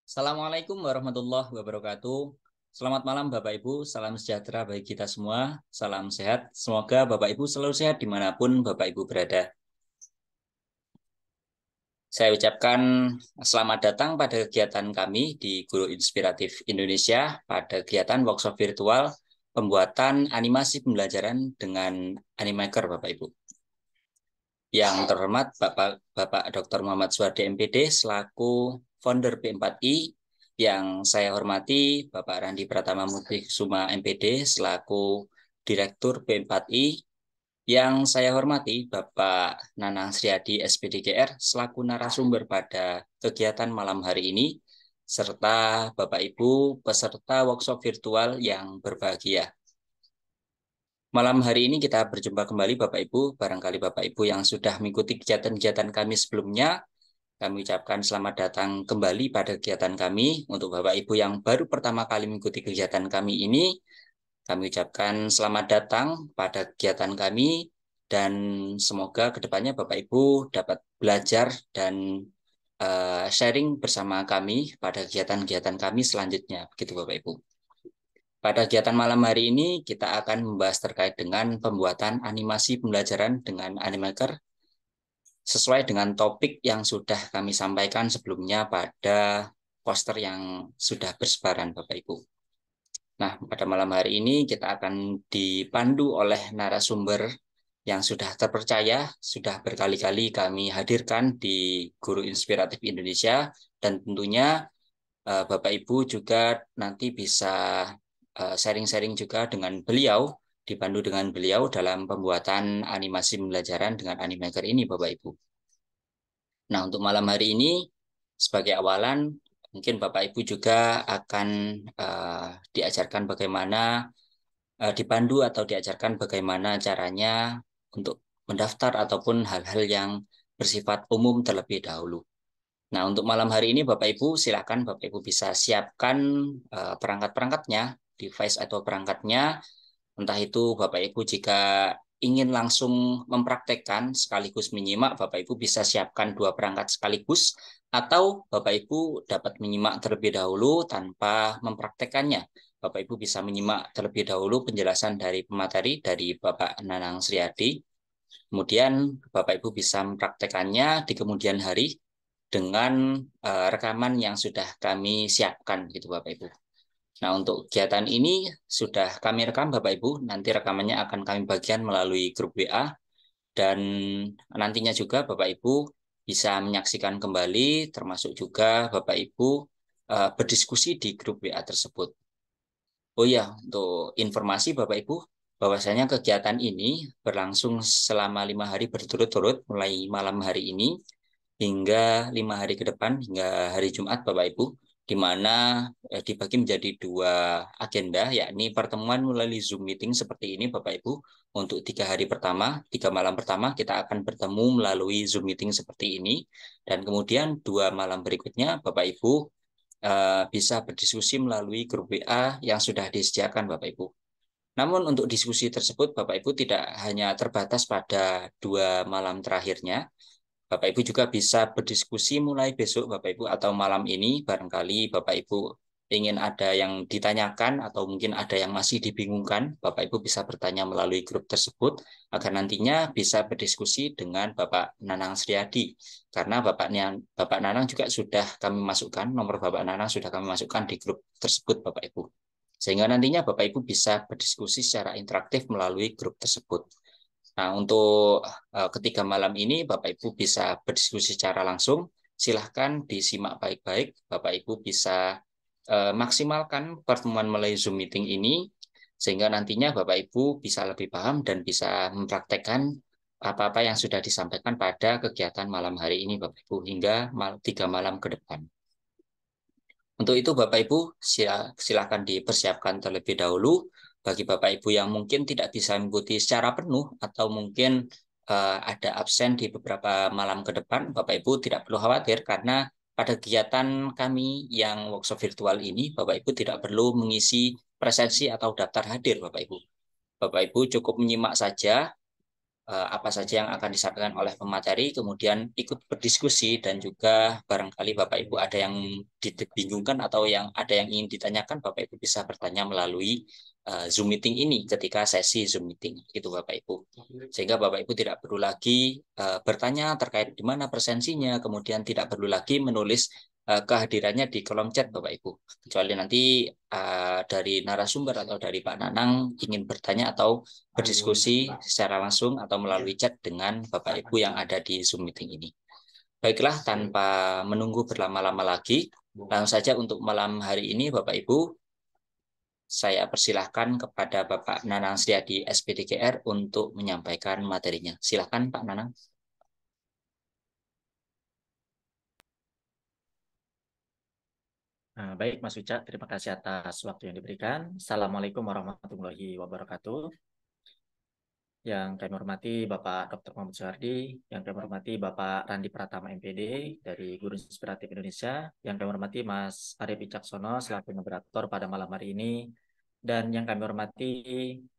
Assalamualaikum warahmatullahi wabarakatuh. Selamat malam Bapak Ibu, salam sejahtera bagi kita semua, salam sehat. Semoga Bapak Ibu selalu sehat dimanapun Bapak Ibu berada. Saya ucapkan selamat datang pada kegiatan kami di Guru Inspiratif Indonesia pada kegiatan workshop virtual pembuatan animasi pembelajaran dengan Animaker Bapak Ibu. Yang terhormat Bapak Dr. Muhammad Suwardi MPD selaku founder P4I, yang saya hormati Bapak Randi Pratama Mukti Kusuma MPD selaku Direktur P4I, yang saya hormati Bapak Nanang Sriadi SPDGR selaku narasumber pada kegiatan malam hari ini, serta Bapak Ibu peserta workshop virtual yang berbahagia. Malam hari ini kita berjumpa kembali Bapak Ibu, barangkali Bapak Ibu yang sudah mengikuti kegiatan-kegiatan kami sebelumnya, kami ucapkan selamat datang kembali pada kegiatan kami. Untuk Bapak Ibu yang baru pertama kali mengikuti kegiatan kami ini, kami ucapkan selamat datang pada kegiatan kami, dan semoga kedepannya Bapak Ibu dapat belajar dan sharing bersama kami pada kegiatan-kegiatan kami selanjutnya. Begitu Bapak Ibu. Pada kegiatan malam hari ini, kita akan membahas terkait dengan pembuatan animasi pembelajaran dengan Animaker, sesuai dengan topik yang sudah kami sampaikan sebelumnya pada poster yang sudah bersebaran, Bapak Ibu. Nah, pada malam hari ini kita akan dipandu oleh narasumber yang sudah terpercaya, sudah berkali-kali kami hadirkan di Guru Inspiratif Indonesia, dan tentunya Bapak Ibu juga nanti bisa sharing-sharing juga dengan beliau, dipandu dengan beliau dalam pembuatan animasi pembelajaran dengan Animaker ini, Bapak Ibu. Nah, untuk malam hari ini, sebagai awalan, mungkin Bapak Ibu juga akan diajarkan bagaimana, dipandu atau diajarkan bagaimana caranya untuk mendaftar ataupun hal-hal yang bersifat umum terlebih dahulu. Nah, untuk malam hari ini Bapak Ibu, silakan Bapak Ibu bisa siapkan perangkat-perangkatnya, device atau perangkatnya. Entah itu Bapak Ibu jika ingin langsung mempraktekkan sekaligus menyimak, Bapak Ibu bisa siapkan dua perangkat sekaligus, atau Bapak Ibu dapat menyimak terlebih dahulu tanpa mempraktekannya. Bapak Ibu bisa menyimak terlebih dahulu penjelasan dari pemateri dari Bapak Nanang Sriadi. Kemudian Bapak Ibu bisa mempraktekannya di kemudian hari dengan rekaman yang sudah kami siapkan, gitu Bapak Ibu. Nah, untuk kegiatan ini sudah kami rekam Bapak Ibu, nanti rekamannya akan kami bagikan melalui grup WA, dan nantinya juga Bapak Ibu bisa menyaksikan kembali, termasuk juga Bapak Ibu berdiskusi di grup WA tersebut. Oh iya, untuk informasi Bapak Ibu, bahwasanya kegiatan ini berlangsung selama 5 hari berturut-turut, mulai malam hari ini hingga 5 hari ke depan, hingga hari Jumat, Bapak Ibu, di mana dibagi menjadi dua agenda, yakni pertemuan melalui Zoom meeting seperti ini, Bapak Ibu. Untuk 3 hari pertama, 3 malam pertama, kita akan bertemu melalui Zoom meeting seperti ini, dan kemudian 2 malam berikutnya, Bapak Ibu bisa berdiskusi melalui grup WA yang sudah disediakan, Bapak Ibu. Namun untuk diskusi tersebut, Bapak Ibu tidak hanya terbatas pada 2 malam terakhirnya, Bapak Ibu juga bisa berdiskusi mulai besok, Bapak Ibu, atau malam ini. Barangkali Bapak Ibu ingin ada yang ditanyakan atau mungkin ada yang masih dibingungkan, Bapak Ibu bisa bertanya melalui grup tersebut agar nantinya bisa berdiskusi dengan Bapak Nanang Sriadi. Karena Bapak Nanang juga sudah kami masukkan, nomor Bapak Nanang sudah kami masukkan di grup tersebut, Bapak Ibu. Sehingga nantinya Bapak Ibu bisa berdiskusi secara interaktif melalui grup tersebut. Nah, untuk ketiga malam ini Bapak Ibu bisa berdiskusi secara langsung. Silahkan disimak baik-baik. Bapak Ibu bisa maksimalkan pertemuan melalui Zoom meeting ini, sehingga nantinya Bapak Ibu bisa lebih paham dan bisa mempraktekkan apa-apa yang sudah disampaikan pada kegiatan malam hari ini, Bapak Ibu, hingga 3 malam ke depan. Untuk itu Bapak Ibu silakan dipersiapkan terlebih dahulu. Bagi Bapak Ibu yang mungkin tidak bisa mengikuti secara penuh atau mungkin ada absen di beberapa malam ke depan, Bapak Ibu tidak perlu khawatir karena pada kegiatan kami yang workshop virtual ini, Bapak Ibu tidak perlu mengisi presensi atau daftar hadir, Bapak Ibu. Bapak Ibu cukup menyimak saja apa saja yang akan disampaikan oleh pemateri, kemudian ikut berdiskusi, dan juga barangkali Bapak Ibu ada yang dibingungkan atau yang ada yang ingin ditanyakan, Bapak Ibu bisa bertanya melalui Zoom meeting ini ketika sesi Zoom meeting gitu Bapak Ibu. Sehingga Bapak Ibu tidak perlu lagi bertanya terkait di mana presensinya, kemudian tidak perlu lagi menulis kehadirannya di kolom chat Bapak Ibu. Kecuali nanti dari narasumber atau dari Pak Nanang ingin bertanya atau berdiskusi secara langsung atau melalui chat dengan Bapak Ibu yang ada di Zoom meeting ini. Baiklah, tanpa menunggu berlama-lama lagi, langsung saja untuk malam hari ini Bapak Ibu, saya persilahkan kepada Bapak Nanang Sriadi SPDGR untuk menyampaikan materinya. Silakan Pak Nanang. Baik Mas Uca, terima kasih atas waktu yang diberikan. Assalamualaikum warahmatullahi wabarakatuh. Yang kami hormati Bapak Dr. Muhammad Soehardi, yang kami hormati Bapak Randi Pratama MPD dari Guru Inspiratif Indonesia, yang kami hormati Mas Arif Wicaksono selaku moderator pada malam hari ini, dan yang kami hormati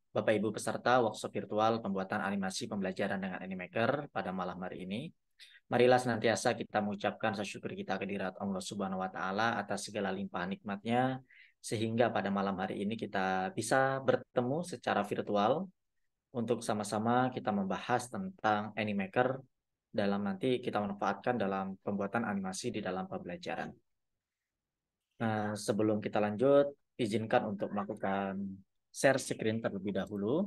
Bapak Ibu peserta workshop virtual pembuatan animasi pembelajaran dengan Animaker pada malam hari ini. Marilah senantiasa kita mengucapkan syukur kita kehadirat Allah Subhanahu wa taala atas segala limpahan nikmatnya, sehingga pada malam hari ini kita bisa bertemu secara virtual untuk sama-sama kita membahas tentang Animaker dalam nanti kita manfaatkan dalam pembuatan animasi di dalam pembelajaran. Nah, sebelum kita lanjut, izinkan untuk melakukan share screen terlebih dahulu.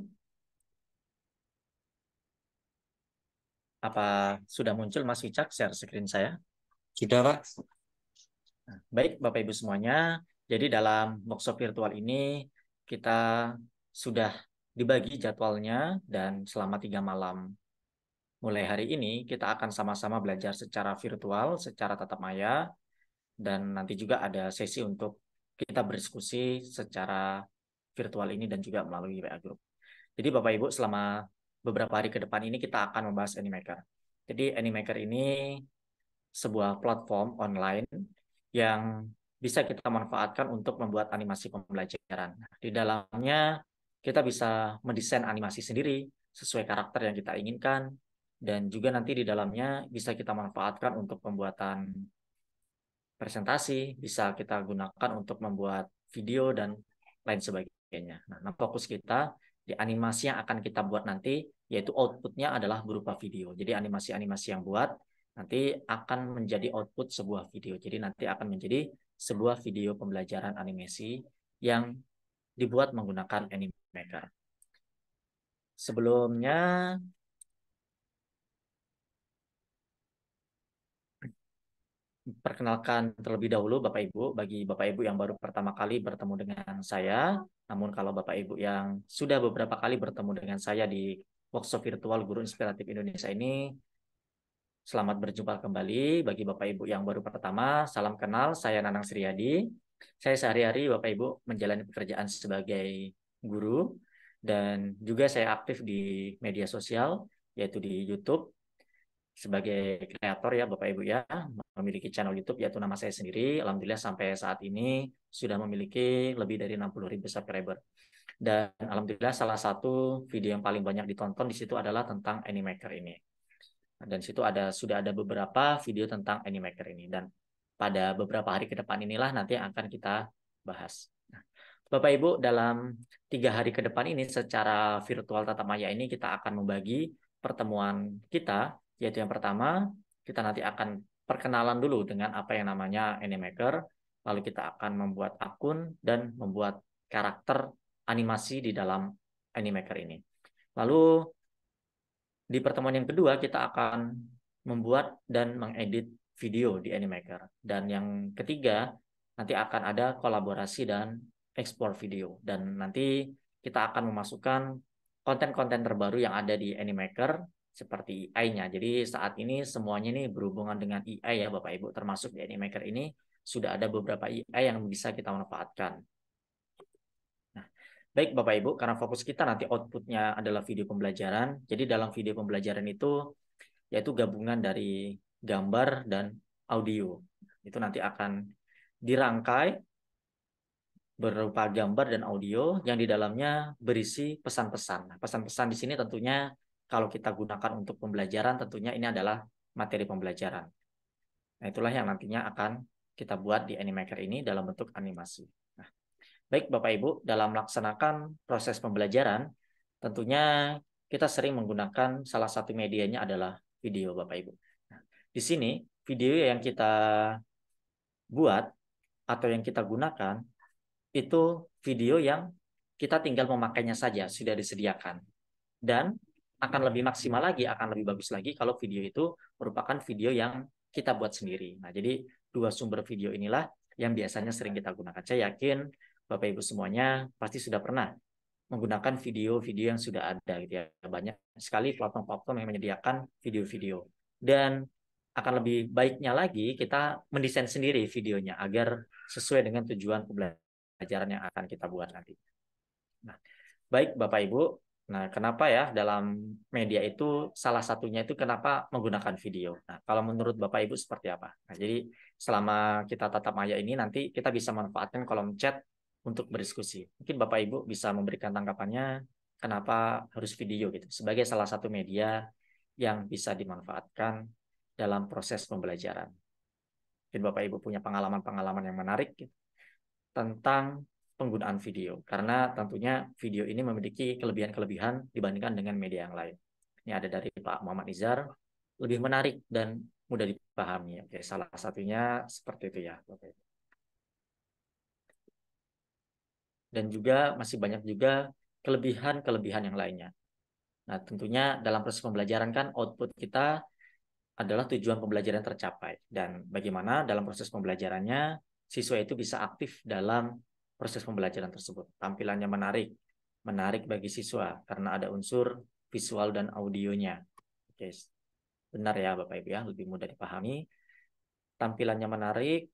Apa sudah muncul Mas Wicak share screen saya? Sudah Pak? Baik Bapak Ibu semuanya, jadi dalam workshop virtual ini kita sudah dibagi jadwalnya dan selama 3 malam mulai hari ini kita akan sama-sama belajar secara virtual, secara tatap maya, dan nanti juga ada sesi untuk kita berdiskusi secara virtual ini dan juga melalui WA Group. Jadi Bapak Ibu selama beberapa hari ke depan ini kita akan membahas Animaker. Jadi Animaker ini sebuah platform online yang bisa kita manfaatkan untuk membuat animasi pembelajaran. Di dalamnya kita bisa mendesain animasi sendiri sesuai karakter yang kita inginkan, dan juga nanti di dalamnya bisa kita manfaatkan untuk pembuatan presentasi, bisa kita gunakan untuk membuat video dan lain sebagainya. Nah, fokus kita di animasi yang akan kita buat nanti, yaitu outputnya adalah berupa video. Jadi animasi-animasi yang buat nanti akan menjadi output sebuah video. Jadi nanti akan menjadi sebuah video pembelajaran animasi yang dibuat menggunakan Animaker. Sebelumnya, perkenalkan terlebih dahulu Bapak Ibu, bagi Bapak Ibu yang baru pertama kali bertemu dengan saya, namun kalau Bapak Ibu yang sudah beberapa kali bertemu dengan saya di workshop virtual Guru Inspiratif Indonesia ini, selamat berjumpa kembali. Bagi Bapak Ibu yang baru pertama, salam kenal, saya Nanang Sriadi. Saya sehari-hari Bapak Ibu menjalani pekerjaan sebagai guru, dan juga saya aktif di media sosial, yaitu di YouTube, sebagai kreator ya Bapak Ibu ya, memiliki channel YouTube yaitu nama saya sendiri. Alhamdulillah sampai saat ini sudah memiliki lebih dari 60.000 subscriber. Dan alhamdulillah salah satu video yang paling banyak ditonton di situ adalah tentang Animaker ini. Dan situ sudah ada beberapa video tentang Animaker ini, dan pada beberapa hari ke depan inilah nanti yang akan kita bahas. Nah, Bapak Ibu, dalam 3 hari ke depan ini secara virtual tatap maya ini kita akan membagi pertemuan kita, yaitu yang pertama kita nanti akan perkenalan dulu dengan apa yang namanya Animaker, lalu kita akan membuat akun dan membuat karakter animasi di dalam Animaker ini. Lalu di pertemuan yang kedua kita akan membuat dan mengedit video di Animaker, dan yang ketiga nanti akan ada kolaborasi dan ekspor video, dan nanti kita akan memasukkan konten-konten terbaru yang ada di Animaker seperti AI-nya. Jadi saat ini semuanya ini berhubungan dengan AI ya Bapak Ibu, termasuk di Animaker ini sudah ada beberapa AI yang bisa kita manfaatkan. Nah, baik Bapak Ibu, karena fokus kita nanti outputnya adalah video pembelajaran, jadi dalam video pembelajaran itu yaitu gabungan dari gambar dan audio. Itu nanti akan dirangkai berupa gambar dan audio yang di dalamnya berisi pesan-pesan. Nah, pesan-pesan di sini tentunya kalau kita gunakan untuk pembelajaran tentunya ini adalah materi pembelajaran. Nah, itulah yang nantinya akan kita buat di Animaker ini dalam bentuk animasi. Nah, baik Bapak Ibu, dalam melaksanakan proses pembelajaran, tentunya kita sering menggunakan salah satu medianya adalah video Bapak Ibu. Nah, di sini video yang kita buat atau yang kita gunakan itu video yang kita tinggal memakainya saja, sudah disediakan. Dan akan lebih maksimal lagi, akan lebih bagus lagi kalau video itu merupakan video yang kita buat sendiri. Nah, jadi dua sumber video inilah yang biasanya sering kita gunakan. Saya yakin Bapak Ibu semuanya pasti sudah pernah menggunakan video-video yang sudah ada gitu ya. Banyak sekali platform-platform yang menyediakan video-video. Dan akan lebih baiknya lagi kita mendesain sendiri videonya agar sesuai dengan tujuan pembelajaran yang akan kita buat nanti. Nah, baik Bapak Ibu. Nah, kenapa ya dalam media itu salah satunya itu kenapa menggunakan video? Nah, kalau menurut Bapak Ibu seperti apa? Nah, jadi selama kita tatap maya ini nanti kita bisa manfaatkan kolom chat untuk berdiskusi. Mungkin Bapak Ibu bisa memberikan tanggapannya kenapa harus video gitu sebagai salah satu media yang bisa dimanfaatkan dalam proses pembelajaran. Mungkin Bapak Ibu punya pengalaman-pengalaman yang menarik gitu, tentang penggunaan video. Karena tentunya video ini memiliki kelebihan-kelebihan dibandingkan dengan media yang lain. Ini ada dari Pak Muhammad Nizar, lebih menarik dan mudah dipahami. Oke, salah satunya seperti itu ya. Oke. Dan juga masih banyak juga kelebihan-kelebihan yang lainnya. Nah, tentunya dalam proses pembelajaran kan output kita adalah tujuan pembelajaran tercapai. Dan bagaimana dalam proses pembelajarannya siswa itu bisa aktif dalam proses pembelajaran tersebut. Tampilannya menarik bagi siswa karena ada unsur visual dan audionya. Oke, benar ya Bapak Ibu ya, lebih mudah dipahami. Tampilannya menarik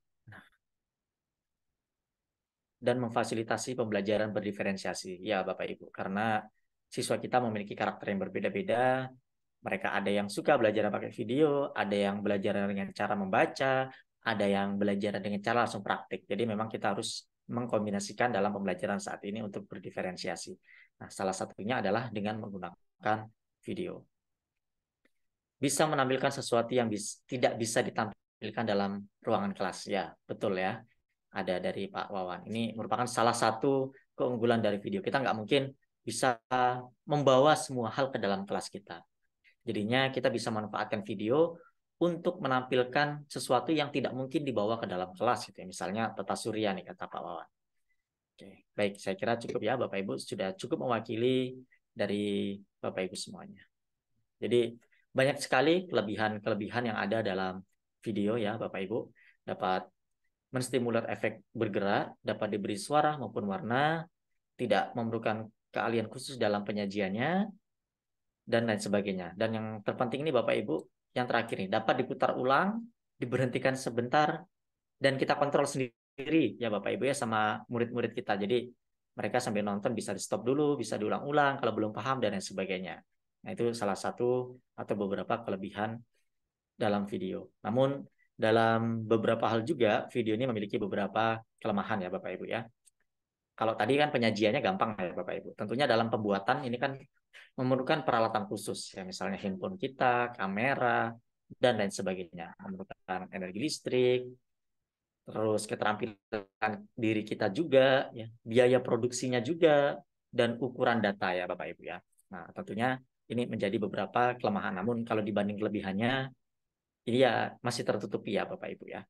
dan memfasilitasi pembelajaran berdiferensiasi. Ya Bapak Ibu, karena siswa kita memiliki karakter yang berbeda-beda. Mereka ada yang suka belajar pakai video, ada yang belajar dengan cara membaca, ada yang belajar dengan cara langsung praktik. Jadi memang kita harus mengkombinasikan dalam pembelajaran saat ini untuk berdiferensiasi. Nah, salah satunya adalah dengan menggunakan video. Bisa menampilkan sesuatu yang tidak bisa ditampilkan dalam ruangan kelas. Ya, betul ya. Ada dari Pak Wawan. Ini merupakan salah satu keunggulan dari video. Kita nggak mungkin bisa membawa semua hal ke dalam kelas kita. Jadinya kita bisa manfaatkan video untuk menampilkan sesuatu yang tidak mungkin dibawa ke dalam kelas gitu ya. Misalnya tata surya nih kata Pak Wawan. Oke, baik, saya kira cukup ya Bapak Ibu, sudah cukup mewakili dari Bapak Ibu semuanya. Jadi banyak sekali kelebihan-kelebihan yang ada dalam video ya Bapak Ibu. Dapat menstimulir efek bergerak, dapat diberi suara maupun warna, tidak memerlukan keahlian khusus dalam penyajiannya, dan lain sebagainya. Dan yang terpenting ini Bapak Ibu, yang terakhir nih, dapat diputar ulang, diberhentikan sebentar, dan kita kontrol sendiri ya Bapak Ibu ya sama murid-murid kita. Jadi mereka sambil nonton bisa di stop dulu, bisa diulang-ulang kalau belum paham dan lain sebagainya. Nah, itu salah satu atau beberapa kelebihan dalam video. Namun dalam beberapa hal juga video ini memiliki beberapa kelemahan ya Bapak Ibu ya. Kalau tadi kan penyajiannya gampang ya Bapak Ibu. Tentunya dalam pembuatan ini kan memerlukan peralatan khusus ya, misalnya handphone kita, kamera, dan lain sebagainya. Memerlukan energi listrik, terus keterampilan diri kita juga, ya, biaya produksinya juga, dan ukuran data ya Bapak Ibu ya. Nah, tentunya ini menjadi beberapa kelemahan. Namun kalau dibanding kelebihannya, ini ya masih tertutupi ya Bapak Ibu ya.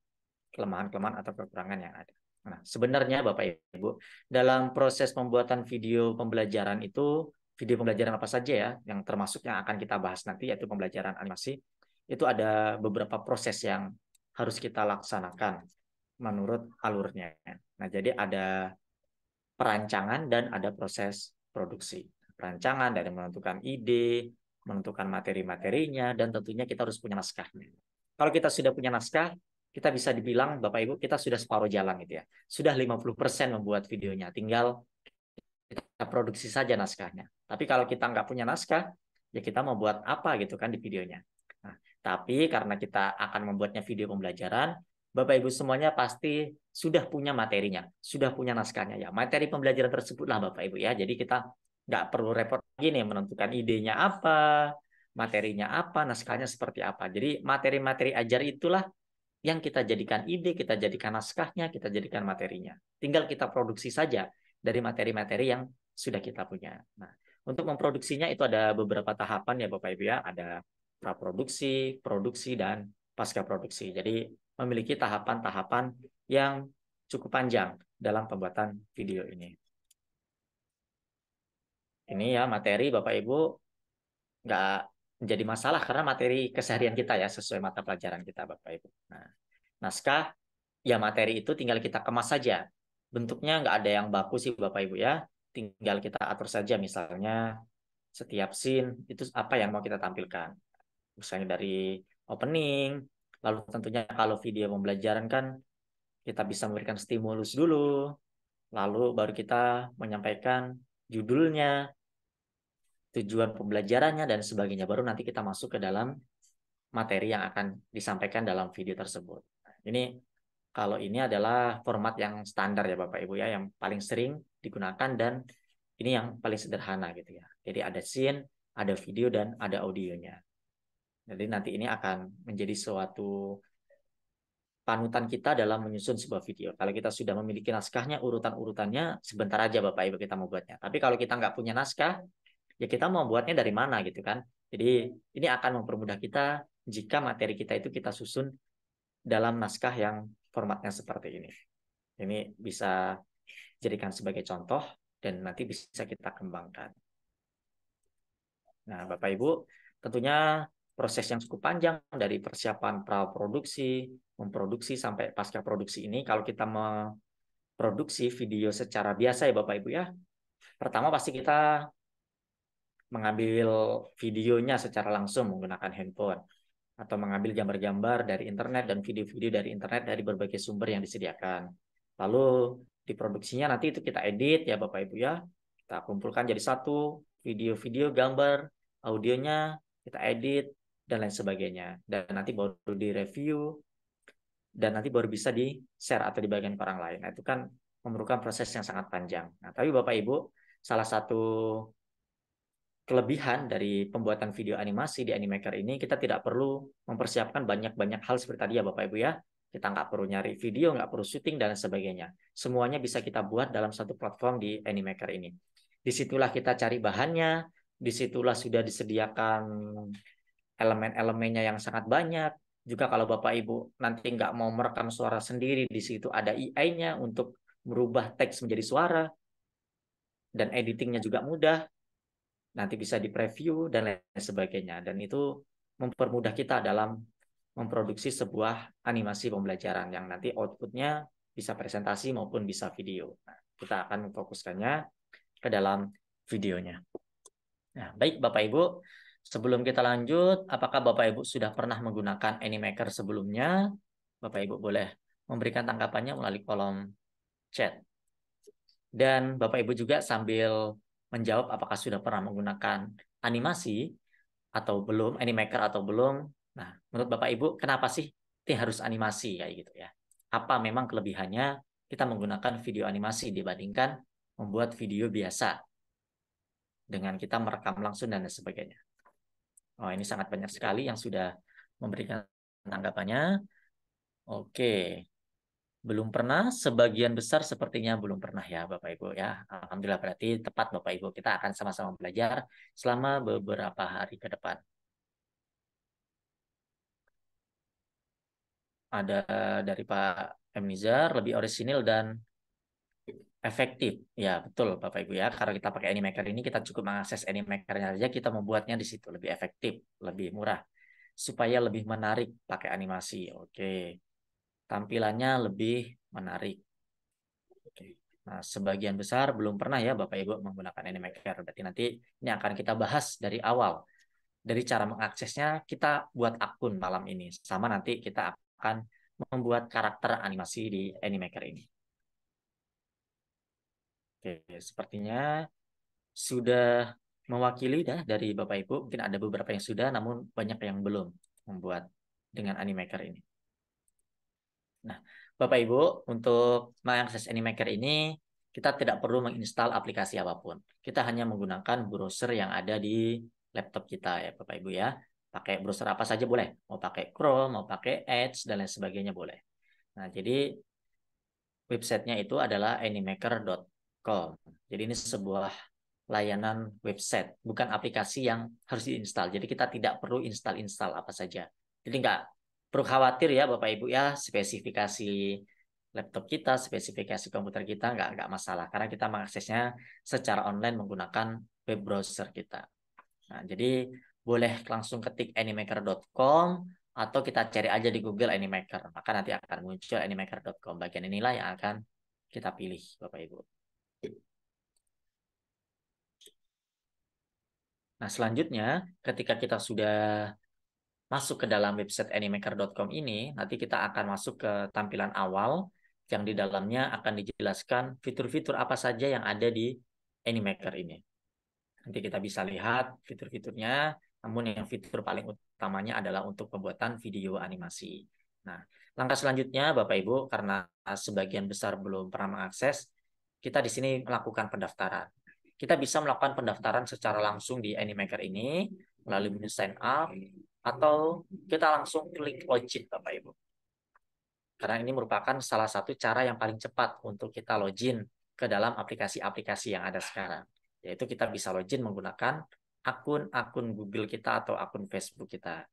Kelemahan-kelemahan atau kekurangan yang ada. Nah, sebenarnya Bapak Ibu, dalam proses pembuatan video pembelajaran itu, video pembelajaran apa saja ya, yang termasuk yang akan kita bahas nanti, yaitu pembelajaran animasi, itu ada beberapa proses yang harus kita laksanakan menurut alurnya. Nah, jadi ada perancangan dan ada proses produksi. Perancangan dari menentukan ide, menentukan materi-materinya, dan tentunya kita harus punya naskahnya. Kalau kita sudah punya naskah, kita bisa dibilang Bapak Ibu kita sudah separuh jalan gitu ya. Sudah 50% membuat videonya, tinggal kita produksi saja naskahnya. Tapi kalau kita nggak punya naskah, ya kita mau buat apa gitu kan di videonya. Nah, tapi karena kita akan membuatnya video pembelajaran, Bapak Ibu semuanya pasti sudah punya materinya, sudah punya naskahnya ya. Materi pembelajaran tersebutlah Bapak Ibu ya. Jadi kita nggak perlu repot lagi nih menentukan idenya apa, materinya apa, naskahnya seperti apa. Jadi materi-materi ajar itulah yang kita jadikan ide, kita jadikan naskahnya, kita jadikan materinya. Tinggal kita produksi saja dari materi-materi yang sudah kita punya. Nah, untuk memproduksinya itu ada beberapa tahapan ya Bapak Ibu ya. Ada praproduksi, produksi, dan pasca produksi. Jadi memiliki tahapan-tahapan yang cukup panjang dalam pembuatan video ini. Ini ya materi Bapak Ibu nggak menjadi masalah karena materi keseharian kita ya sesuai mata pelajaran kita Bapak Ibu. Nah, naskah ya materi itu tinggal kita kemas saja. Bentuknya nggak ada yang baku sih Bapak Ibu ya. Tinggal kita atur saja misalnya setiap scene itu apa yang mau kita tampilkan. Misalnya dari opening, lalu tentunya kalau video pembelajaran kan kita bisa memberikan stimulus dulu, lalu baru kita menyampaikan judulnya, tujuan pembelajarannya, dan sebagainya. Baru nanti kita masuk ke dalam materi yang akan disampaikan dalam video tersebut. Ini kalau ini adalah format yang standar ya Bapak Ibu ya, yang paling sering digunakan dan ini yang paling sederhana gitu ya. Jadi ada scene, ada video, dan ada audionya. Jadi nanti ini akan menjadi suatu panutan kita dalam menyusun sebuah video. Kalau kita sudah memiliki naskahnya, urutan-urutannya, sebentar aja Bapak Ibu kita mau buatnya. Tapi kalau kita nggak punya naskah, ya kita mau buatnya dari mana gitu kan. Jadi ini akan mempermudah kita jika materi kita itu kita susun dalam naskah yang formatnya seperti ini. Ini bisa jadikan sebagai contoh dan nanti bisa kita kembangkan. Nah, Bapak Ibu, tentunya proses yang cukup panjang dari persiapan praproduksi, memproduksi sampai pasca produksi ini. Kalau kita memproduksi video secara biasa ya Bapak Ibu ya, pertama pasti kita mengambil videonya secara langsung menggunakan handphone atau mengambil gambar-gambar dari internet dan video-video dari internet dari berbagai sumber yang disediakan. Lalu diproduksinya nanti itu kita edit ya Bapak Ibu ya. Kita kumpulkan jadi satu, video-video, gambar, audionya kita edit dan lain sebagainya. Dan nanti baru direview dan nanti baru bisa di-share atau dibagikan ke orang lain. Nah, itu kan memerlukan proses yang sangat panjang. Nah, tapi Bapak Ibu, salah satu kelebihan dari pembuatan video animasi di Animaker ini, kita tidak perlu mempersiapkan banyak-banyak hal seperti tadi ya Bapak Ibu ya. Kita nggak perlu nyari video, nggak perlu syuting, dan sebagainya. Semuanya bisa kita buat dalam satu platform di Animaker ini. Disitulah kita cari bahannya, disitulah sudah disediakan elemen-elemennya yang sangat banyak. Juga kalau Bapak Ibu nanti nggak mau merekam suara sendiri, di situ ada AI-nya untuk merubah teks menjadi suara, dan editingnya juga mudah. Nanti bisa di-preview dan lain sebagainya. Dan itu mempermudah kita dalam memproduksi sebuah animasi pembelajaran yang nanti outputnya bisa presentasi maupun bisa video. Nah, kita akan memfokuskannya ke dalam videonya. Nah, baik Bapak Ibu, sebelum kita lanjut, apakah Bapak Ibu sudah pernah menggunakan Animaker sebelumnya? Bapak Ibu boleh memberikan tanggapannya melalui kolom chat. Dan Bapak Ibu juga sambil menjawab apakah sudah pernah menggunakan animasi atau belum, Animaker atau belum. Nah, menurut Bapak Ibu, kenapa sih harus animasi kayak gitu ya? Apa memang kelebihannya kita menggunakan video animasi dibandingkan membuat video biasa dengan kita merekam langsung dan sebagainya? Oh, ini sangat banyak sekali yang sudah memberikan tanggapannya. Oke. Belum pernah, sebagian besar sepertinya belum pernah ya Bapak Ibu ya. Alhamdulillah berarti tepat Bapak Ibu. Kita akan sama-sama belajar selama beberapa hari ke depan. Ada dari Pak M. Nizar, lebih orisinil dan efektif. Ya betul Bapak Ibu ya. Kalau kita pakai Animaker ini kita cukup mengakses Animaker-nya saja, kita membuatnya di situ. Lebih efektif, lebih murah. Supaya lebih menarik pakai animasi. Oke. Tampilannya lebih menarik. Nah, sebagian besar belum pernah ya Bapak Ibu menggunakan Animaker. Berarti nanti ini akan kita bahas dari awal. Dari cara mengaksesnya, kita buat akun malam ini. Sama nanti kita akan membuat karakter animasi di Animaker ini. Oke, sepertinya sudah mewakili dah dari Bapak Ibu. Mungkin ada beberapa yang sudah, namun banyak yang belum membuat dengan Animaker ini. Nah, Bapak Ibu, untuk mengakses Animaker ini, kita tidak perlu menginstal aplikasi apapun. Kita hanya menggunakan browser yang ada di laptop kita ya, Bapak Ibu ya. Pakai browser apa saja boleh. Mau pakai Chrome, mau pakai Edge, dan lain sebagainya boleh. Nah, jadi websitenya itu adalah animaker.com. Jadi ini sebuah layanan website, bukan aplikasi yang harus diinstal. Jadi kita tidak perlu install apa saja. Jadi nggak perlu khawatir ya Bapak Ibu ya, spesifikasi laptop kita, spesifikasi komputer kita nggak masalah karena kita mengaksesnya secara online menggunakan web browser kita. Nah, jadi boleh langsung ketik animaker.com atau kita cari aja di Google Animaker. Maka nanti akan muncul animaker.com. Bagian inilah yang akan kita pilih Bapak Ibu. Nah, selanjutnya ketika kita sudah masuk ke dalam website animaker.com ini, nanti kita akan masuk ke tampilan awal yang di dalamnya akan dijelaskan fitur-fitur apa saja yang ada di Animaker ini. Nanti kita bisa lihat fitur-fiturnya, namun yang fitur paling utamanya adalah untuk pembuatan video animasi. Nah, langkah selanjutnya Bapak Ibu, karena sebagian besar belum pernah mengakses, kita di sini melakukan pendaftaran. Kita bisa melakukan pendaftaran secara langsung di Animaker ini melalui menu sign up, atau kita langsung klik login Bapak Ibu. Karena ini merupakan salah satu cara yang paling cepat untuk kita login ke dalam aplikasi-aplikasi yang ada sekarang. Yaitu kita bisa login menggunakan akun-akun Google kita atau akun Facebook kita.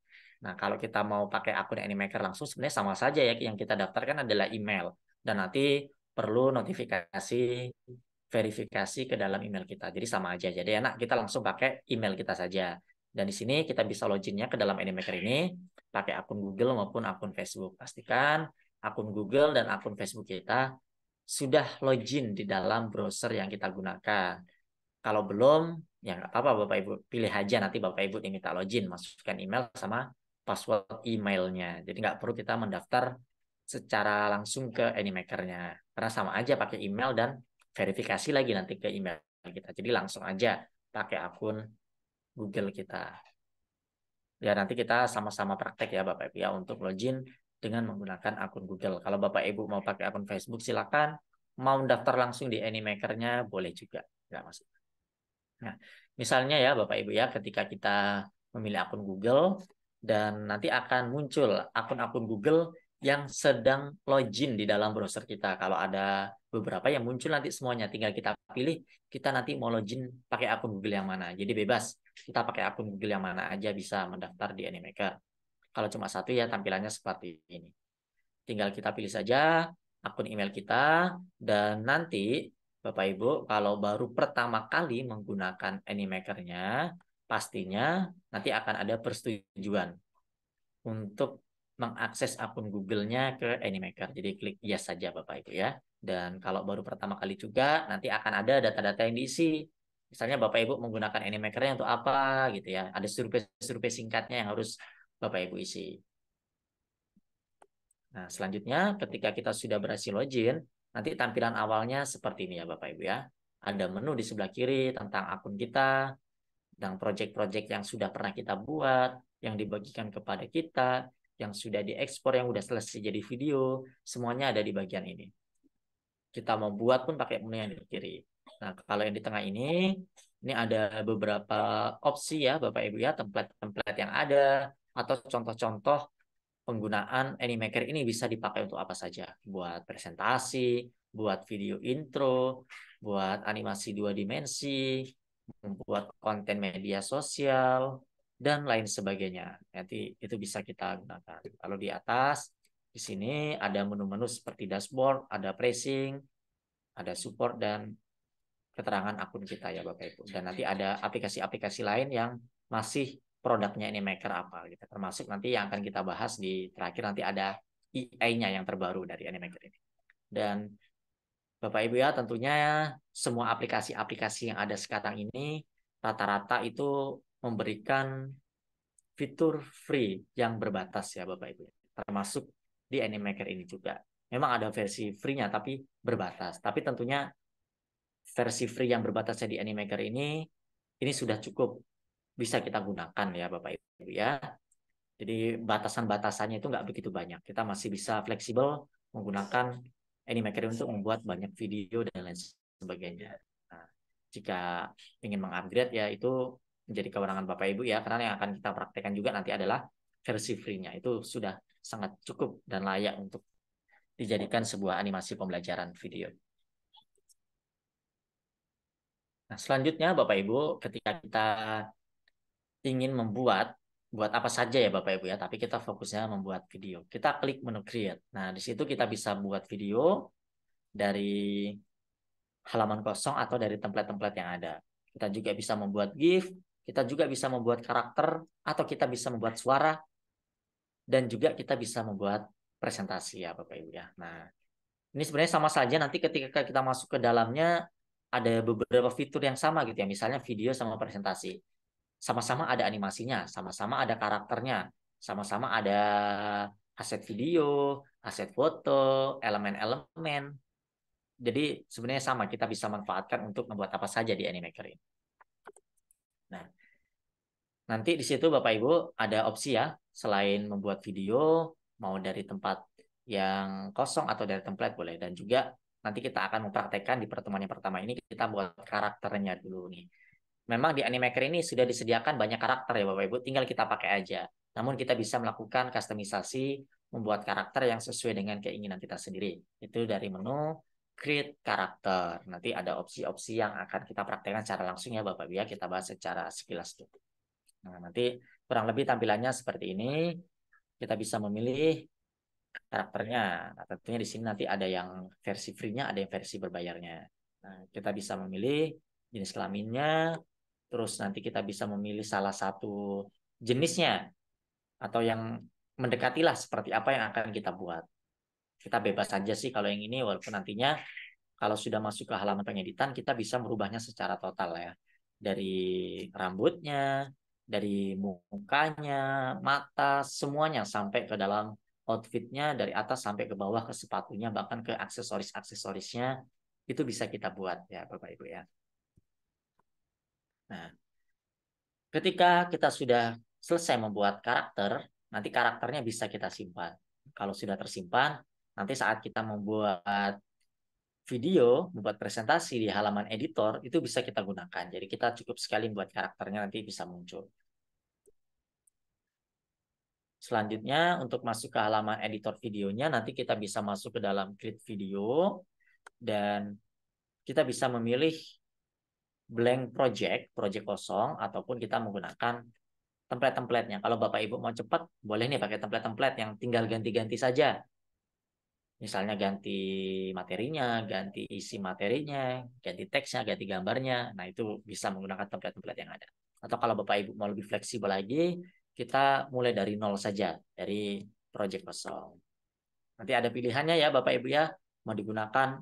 Nah, kalau kita mau pakai akun Animaker langsung sebenarnya sama saja ya, yang kita daftarkan adalah email. Dan nanti perlu notifikasi verifikasi ke dalam email kita. Jadi sama aja. Jadi enak kita langsung pakai email kita saja. Dan di sini kita bisa loginnya ke dalam Animaker ini pakai akun Google maupun akun Facebook. Pastikan akun Google dan akun Facebook kita sudah login di dalam browser yang kita gunakan. Kalau belum, ya nggak apa-apa Bapak Ibu. Pilih aja nanti Bapak Ibu diminta login. Masukkan email sama password emailnya. Jadi nggak perlu kita mendaftar secara langsung ke Animaker-nya. Karena sama aja pakai email dan verifikasi lagi nanti ke email kita. Jadi langsung aja pakai akun Google kita. Ya nanti kita sama-sama praktek ya Bapak Ibu ya untuk login dengan menggunakan akun Google. Kalau Bapak Ibu mau pakai akun Facebook silakan. Mau daftar langsung di Animaker-nya boleh juga. Nggak masalah. Nah, misalnya ya Bapak Ibu ya ketika kita memilih akun Google dan nanti akan muncul akun-akun Google yang sedang login di dalam browser kita. Kalau ada beberapa yang muncul nanti semuanya tinggal kita pilih kita nanti mau login pakai akun Google yang mana. Jadi bebas kita pakai akun Google yang mana aja bisa mendaftar di Animaker. Kalau cuma satu ya tampilannya seperti ini. Tinggal kita pilih saja akun email kita dan nanti Bapak Ibu kalau baru pertama kali menggunakan Animaker-nya pastinya nanti akan ada persetujuan untuk mengakses akun Google-nya ke Animaker. Jadi klik yes saja Bapak Ibu ya. Dan kalau baru pertama kali juga nanti akan ada data-data yang diisi. Misalnya Bapak Ibu menggunakan Animaker-nya untuk apa gitu ya. Ada survei-survei singkatnya yang harus Bapak Ibu isi. Nah, selanjutnya ketika kita sudah berhasil login, nanti tampilan awalnya seperti ini ya Bapak Ibu ya. Ada menu di sebelah kiri tentang akun kita, tentang project-project yang sudah pernah kita buat, yang dibagikan kepada kita, yang sudah diekspor, yang sudah selesai jadi video, semuanya ada di bagian ini. Kita mau buat pun pakai menu yang di kiri. Nah, kalau yang di tengah ini ada beberapa opsi ya Bapak Ibu ya, template-template yang ada, atau contoh-contoh penggunaan Animaker ini bisa dipakai untuk apa saja. Buat presentasi, buat video intro, buat animasi 2 dimensi, membuat konten media sosial, dan lain sebagainya. Nanti itu bisa kita gunakan. Kalau di atas, di sini ada menu-menu seperti dashboard, ada pricing, ada support, dan keterangan akun kita ya Bapak Ibu. Dan nanti ada aplikasi-aplikasi lain yang masih produknya Animaker apa gitu. Termasuk nanti yang akan kita bahas di terakhir nanti ada AI-nya yang terbaru dari Animaker ini. Dan Bapak Ibu ya tentunya semua aplikasi-aplikasi yang ada sekarang ini rata-rata itu memberikan fitur free yang berbatas ya Bapak Ibu. Termasuk di Animaker ini juga. Memang ada versi free-nya tapi berbatas. Tapi tentunya versi free yang berbatasnya di Animaker ini sudah cukup bisa kita gunakan ya Bapak Ibu ya. Jadi batasan-batasannya itu nggak begitu banyak. Kita masih bisa fleksibel menggunakan Animaker untuk membuat banyak video dan lain sebagainya. Nah, jika ingin mengupgrade ya itu menjadi kewenangan Bapak Ibu ya, karena yang akan kita praktekkan juga nanti adalah versi free-nya. Itu sudah sangat cukup dan layak untuk dijadikan sebuah animasi pembelajaran video. Nah, selanjutnya Bapak Ibu, ketika kita ingin buat apa saja ya Bapak Ibu ya, tapi kita fokusnya membuat video. Kita klik menu create. Nah, di situ kita bisa buat video dari halaman kosong atau dari template-template yang ada. Kita juga bisa membuat GIF, kita juga bisa membuat karakter, atau kita bisa membuat suara, dan juga kita bisa membuat presentasi ya Bapak Ibu ya. Nah, ini sebenarnya sama saja nanti ketika kita masuk ke dalamnya ada beberapa fitur yang sama gitu ya. Misalnya video sama presentasi. Sama-sama ada animasinya, sama-sama ada karakternya, sama-sama ada aset video, aset foto, elemen-elemen. Jadi sebenarnya sama, kita bisa manfaatkan untuk membuat apa saja di Animaker ini. Nah, nanti di situ Bapak Ibu ada opsi ya, selain membuat video, mau dari tempat yang kosong atau dari template boleh. Dan juga nanti kita akan mempraktekkan di pertemuan yang pertama ini, kita buat karakternya dulu nih. Memang di Animaker ini sudah disediakan banyak karakter ya Bapak Ibu, tinggal kita pakai aja. Namun kita bisa melakukan kustomisasi, membuat karakter yang sesuai dengan keinginan kita sendiri. Itu dari menu Create Karakter. Nanti ada opsi-opsi yang akan kita praktekkan secara langsung ya Bapak Ibu ya, kita bahas secara sekilas dulu. Nah, nanti kurang lebih tampilannya seperti ini. Kita bisa memilih karakternya. Nah, tentunya di sini nanti ada yang versi free-nya, ada yang versi berbayarnya. Nah, kita bisa memilih jenis kelaminnya, terus nanti kita bisa memilih salah satu jenisnya atau yang mendekatilah seperti apa yang akan kita buat. Kita bebas saja sih kalau yang ini, walaupun nantinya kalau sudah masuk ke halaman pengeditan kita bisa merubahnya secara total ya. Dari rambutnya, dari mukanya, mata, semuanya sampai ke dalam outfitnya dari atas sampai ke bawah ke sepatunya bahkan ke aksesorisnya itu bisa kita buat ya Bapak Ibu ya. Nah, ketika kita sudah selesai membuat karakter, nanti karakternya bisa kita simpan. Kalau sudah tersimpan, nanti saat kita membuat video, membuat presentasi di halaman editor, itu bisa kita gunakan. Jadi kita cukup sekali buat karakternya nanti bisa muncul. Selanjutnya, untuk masuk ke halaman editor videonya, nanti kita bisa masuk ke dalam create video, dan kita bisa memilih blank project kosong, ataupun kita menggunakan template-templatenya. Kalau Bapak Ibu mau cepat, boleh nih pakai template-template yang tinggal ganti-ganti saja. Misalnya ganti materinya, ganti isi materinya, ganti teksnya, ganti gambarnya. Nah, itu bisa menggunakan template-template yang ada. Atau kalau Bapak Ibu mau lebih fleksibel lagi, kita mulai dari nol saja, dari project kosong. Nanti ada pilihannya ya Bapak Ibu ya, mau digunakan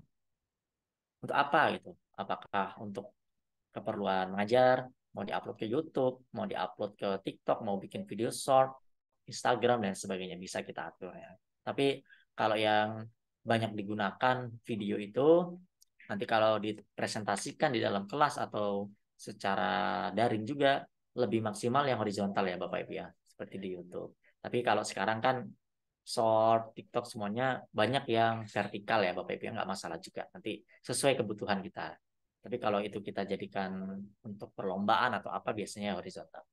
untuk apa gitu. Apakah untuk keperluan mengajar, mau diupload ke YouTube, mau diupload ke TikTok, mau bikin video short, Instagram dan sebagainya bisa kita atur ya. Tapi kalau yang banyak digunakan video itu nanti kalau dipresentasikan di dalam kelas atau secara daring juga lebih maksimal yang horizontal ya Bapak Ibu ya, seperti di YouTube. Tapi kalau sekarang kan short, TikTok semuanya banyak yang vertikal ya Bapak Ibu ya, nggak masalah juga. Nanti sesuai kebutuhan kita. Tapi kalau itu kita jadikan untuk perlombaan atau apa biasanya horizontal.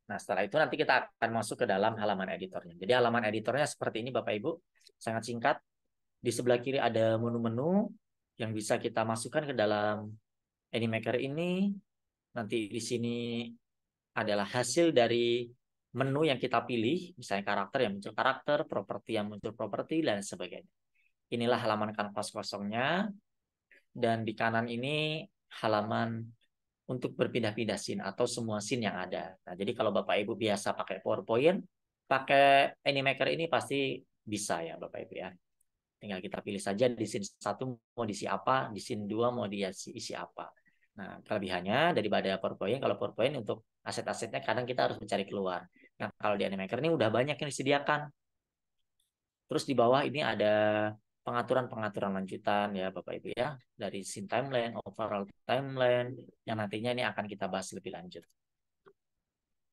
Nah, setelah itu nanti kita akan masuk ke dalam halaman editornya. Jadi halaman editornya seperti ini Bapak Ibu, sangat singkat. Di sebelah kiri ada menu-menu yang bisa kita masukkan ke dalam Animaker ini. Nanti di sini adalah hasil dari menu yang kita pilih, misalnya karakter yang muncul karakter, properti yang muncul properti, dan sebagainya. Inilah halaman kanvas kosongnya, dan di kanan ini halaman untuk berpindah-pindah scene atau semua scene yang ada. Nah, jadi kalau Bapak Ibu biasa pakai PowerPoint, pakai Animaker ini pasti bisa ya Bapak Ibu ya. Tinggal kita pilih saja di scene 1 mau diisi apa, di scene 2 mau diisi apa. Nah, kelebihannya daripada PowerPoint, kalau PowerPoint untuk aset-asetnya kadang kita harus mencari keluar. Nah, kalau di Animaker ini udah banyak yang disediakan. Terus di bawah ini ada pengaturan-pengaturan lanjutan ya Bapak Ibu ya. Dari scene timeline, overall timeline, yang nantinya ini akan kita bahas lebih lanjut.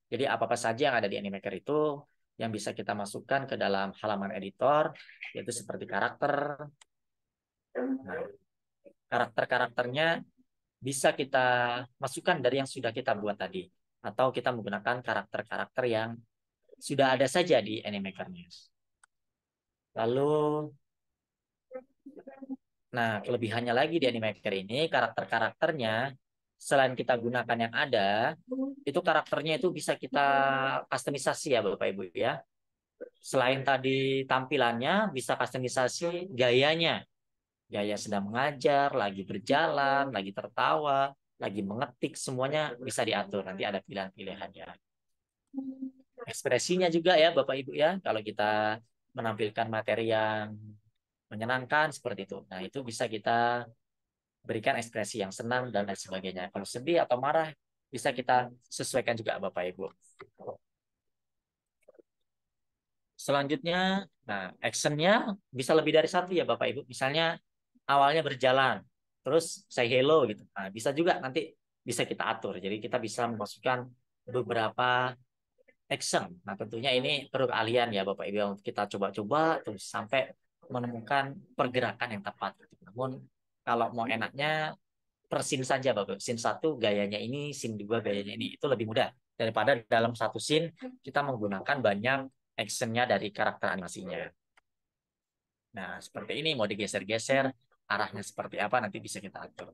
Jadi apa-apa saja yang ada di Animaker itu yang bisa kita masukkan ke dalam halaman editor, yaitu seperti karakter. Nah, karakter-karakternya bisa kita masukkan dari yang sudah kita buat tadi. Atau kita menggunakan karakter-karakter yang sudah ada saja di Animaker-nya. Lalu, nah kelebihannya lagi di Animaker ini, karakter-karakternya, selain kita gunakan yang ada, itu karakternya itu bisa kita customisasi ya Bapak Ibu ya. Selain tadi tampilannya, bisa customisasi gayanya. Gaya sedang mengajar, lagi berjalan, lagi tertawa, lagi mengetik, semuanya bisa diatur. Nanti ada pilihan-pilihannya. Ekspresinya juga ya Bapak Ibu ya, kalau kita menampilkan materi yang menyenangkan seperti itu. Nah, itu bisa kita berikan ekspresi yang senang dan lain sebagainya. Kalau sedih atau marah, bisa kita sesuaikan juga Bapak Ibu. Selanjutnya, nah actionnya bisa lebih dari satu ya Bapak Ibu. Misalnya awalnya berjalan, terus say hello gitu. Nah, bisa juga nanti bisa kita atur. Jadi kita bisa memasukkan beberapa action. Nah, tentunya ini perlu keahlian ya Bapak Ibu untuk kita coba-coba terus sampai menemukan pergerakan yang tepat. Namun kalau mau enaknya per scene saja Bapak. Scene satu gayanya ini, scene dua gayanya ini. Itu lebih mudah daripada dalam satu scene kita menggunakan banyak actionnya dari karakter animasinya. Nah, seperti ini mau digeser-geser, arahnya seperti apa nanti bisa kita atur.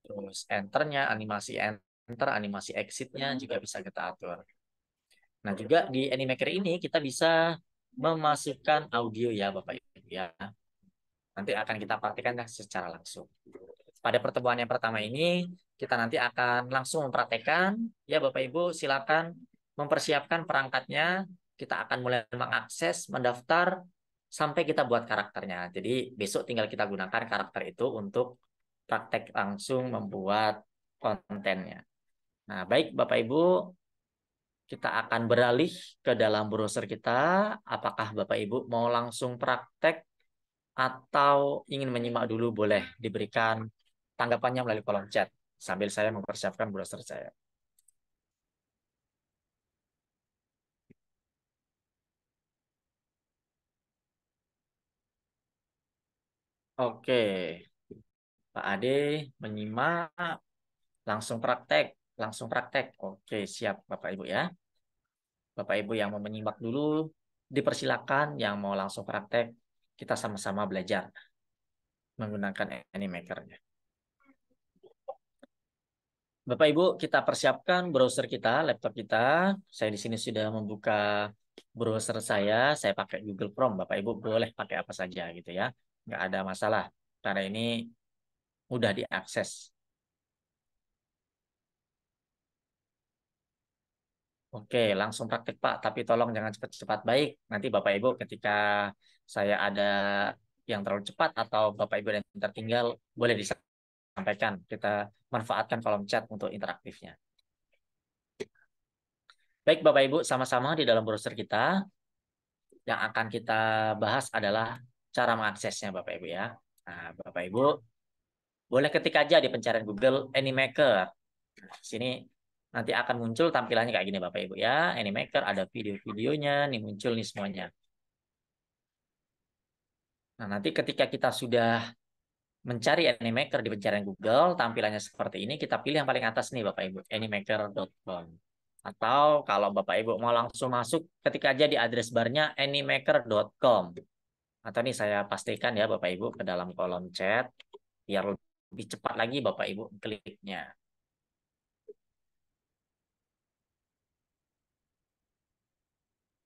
Terus enternya, animasi enter, animasi exitnya juga bisa kita atur. Nah, juga di Animaker ini kita bisa memasukkan audio ya Bapak Ibu ya. Nanti akan kita praktikkan secara langsung. Pada pertemuan yang pertama ini, kita nanti akan langsung mempraktekkan. Ya Bapak Ibu, silakan mempersiapkan perangkatnya. Kita akan mulai mengakses, mendaftar, sampai kita buat karakternya. Jadi besok tinggal kita gunakan karakter itu untuk praktek langsung membuat kontennya. Nah, baik Bapak Ibu, kita akan beralih ke dalam browser kita. Apakah Bapak Ibu mau langsung praktek atau ingin menyimak dulu, boleh diberikan tanggapannya melalui kolom chat sambil saya mempersiapkan browser saya. Oke, Pak Ade menyimak, langsung praktek, langsung praktek. Oke, siap Bapak Ibu ya. Bapak Ibu yang mau menyimak dulu, dipersilakan. Yang mau langsung praktek, kita sama-sama belajar menggunakan Animaker-nya. Bapak Ibu, kita persiapkan browser kita, laptop kita. Saya di sini sudah membuka browser saya. Saya pakai Google Chrome. Bapak Ibu boleh pakai apa saja gitu ya. Nggak ada masalah. Karena ini mudah diakses. Oke, langsung praktek Pak. Tapi tolong jangan cepat-cepat, baik. Nanti Bapak Ibu ketika saya ada yang terlalu cepat atau Bapak Ibu yang tertinggal, boleh disampaikan. Kita manfaatkan kolom chat untuk interaktifnya. Baik Bapak Ibu, sama-sama di dalam browser kita. Yang akan kita bahas adalah cara mengaksesnya Bapak Ibu ya. Nah, Bapak Ibu boleh ketik aja di pencarian Google Animaker. Nah, sini nanti akan muncul tampilannya kayak gini Bapak Ibu ya. Animaker ada video-videonya, nih muncul nih semuanya. Nah, nanti ketika kita sudah mencari Animaker di pencarian Google, tampilannya seperti ini, kita pilih yang paling atas nih Bapak Ibu, animaker.com. Atau kalau Bapak Ibu mau langsung masuk, ketik aja di address barnya animaker.com. Atau nih saya pastikan ya Bapak Ibu ke dalam kolom chat biar lebih cepat lagi Bapak Ibu kliknya.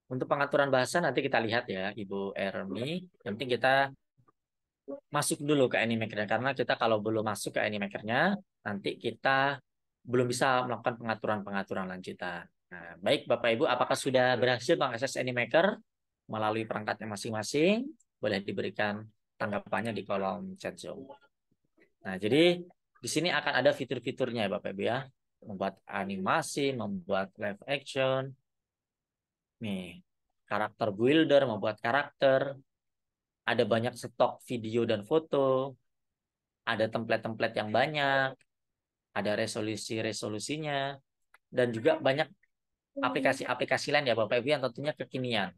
Untuk pengaturan bahasa nanti kita lihat ya Ibu Ermi. Yang penting kita masuk dulu ke Animaker karena kita kalau belum masuk ke Animaker-nya nanti kita belum bisa melakukan pengaturan-pengaturan lanjutan. Nah, baik Bapak Ibu, apakah sudah berhasil mengakses Animaker melalui perangkatnya masing-masing? Boleh diberikan tanggapannya di kolom chat Zoom. Nah, jadi di sini akan ada fitur-fiturnya ya Bapak Ibu ya. Membuat animasi, membuat live action. Nih, karakter builder, membuat karakter. Ada banyak stok video dan foto. Ada template-template yang banyak. Ada resolusi-resolusinya. Dan juga banyak aplikasi-aplikasi lain ya Bapak Ibu yang tentunya kekinian.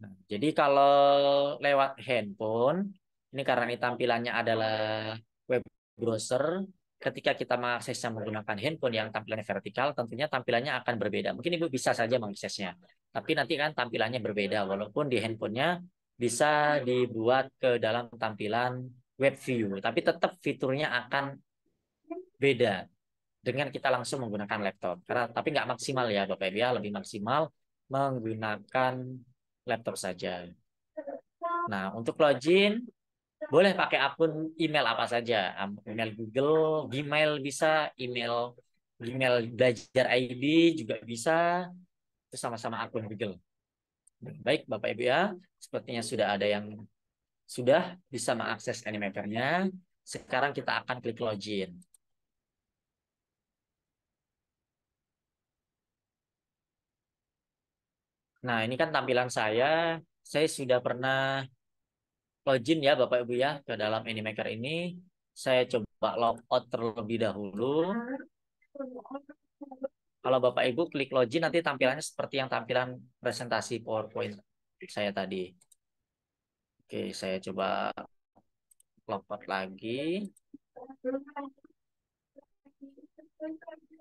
Nah, jadi kalau lewat handphone, ini karena ini tampilannya adalah web browser, ketika kita mengaksesnya menggunakan handphone yang tampilannya vertikal, tentunya tampilannya akan berbeda. Mungkin Ibu bisa saja mengaksesnya, tapi nanti kan tampilannya berbeda, walaupun di handphonenya bisa dibuat ke dalam tampilan web view, tapi tetap fiturnya akan beda dengan kita langsung menggunakan laptop. Karena tapi nggak maksimal ya Bapak Ibu ya, lebih maksimal menggunakan laptop saja. Nah, untuk login boleh pakai akun email apa saja. Email Google, Gmail bisa, email Gmail belajar ID juga bisa. Itu sama-sama akun Google. Baik, Bapak Ibu ya, sepertinya sudah ada yang sudah bisa mengakses Animaker-nya. Sekarang kita akan klik login. Nah, ini kan tampilan saya. Saya sudah pernah login ya Bapak Ibu ya ke dalam Animaker ini. Saya coba logout terlebih dahulu. Kalau Bapak Ibu klik login nanti tampilannya seperti yang tampilan presentasi PowerPoint saya tadi. Oke, saya coba logout lagi.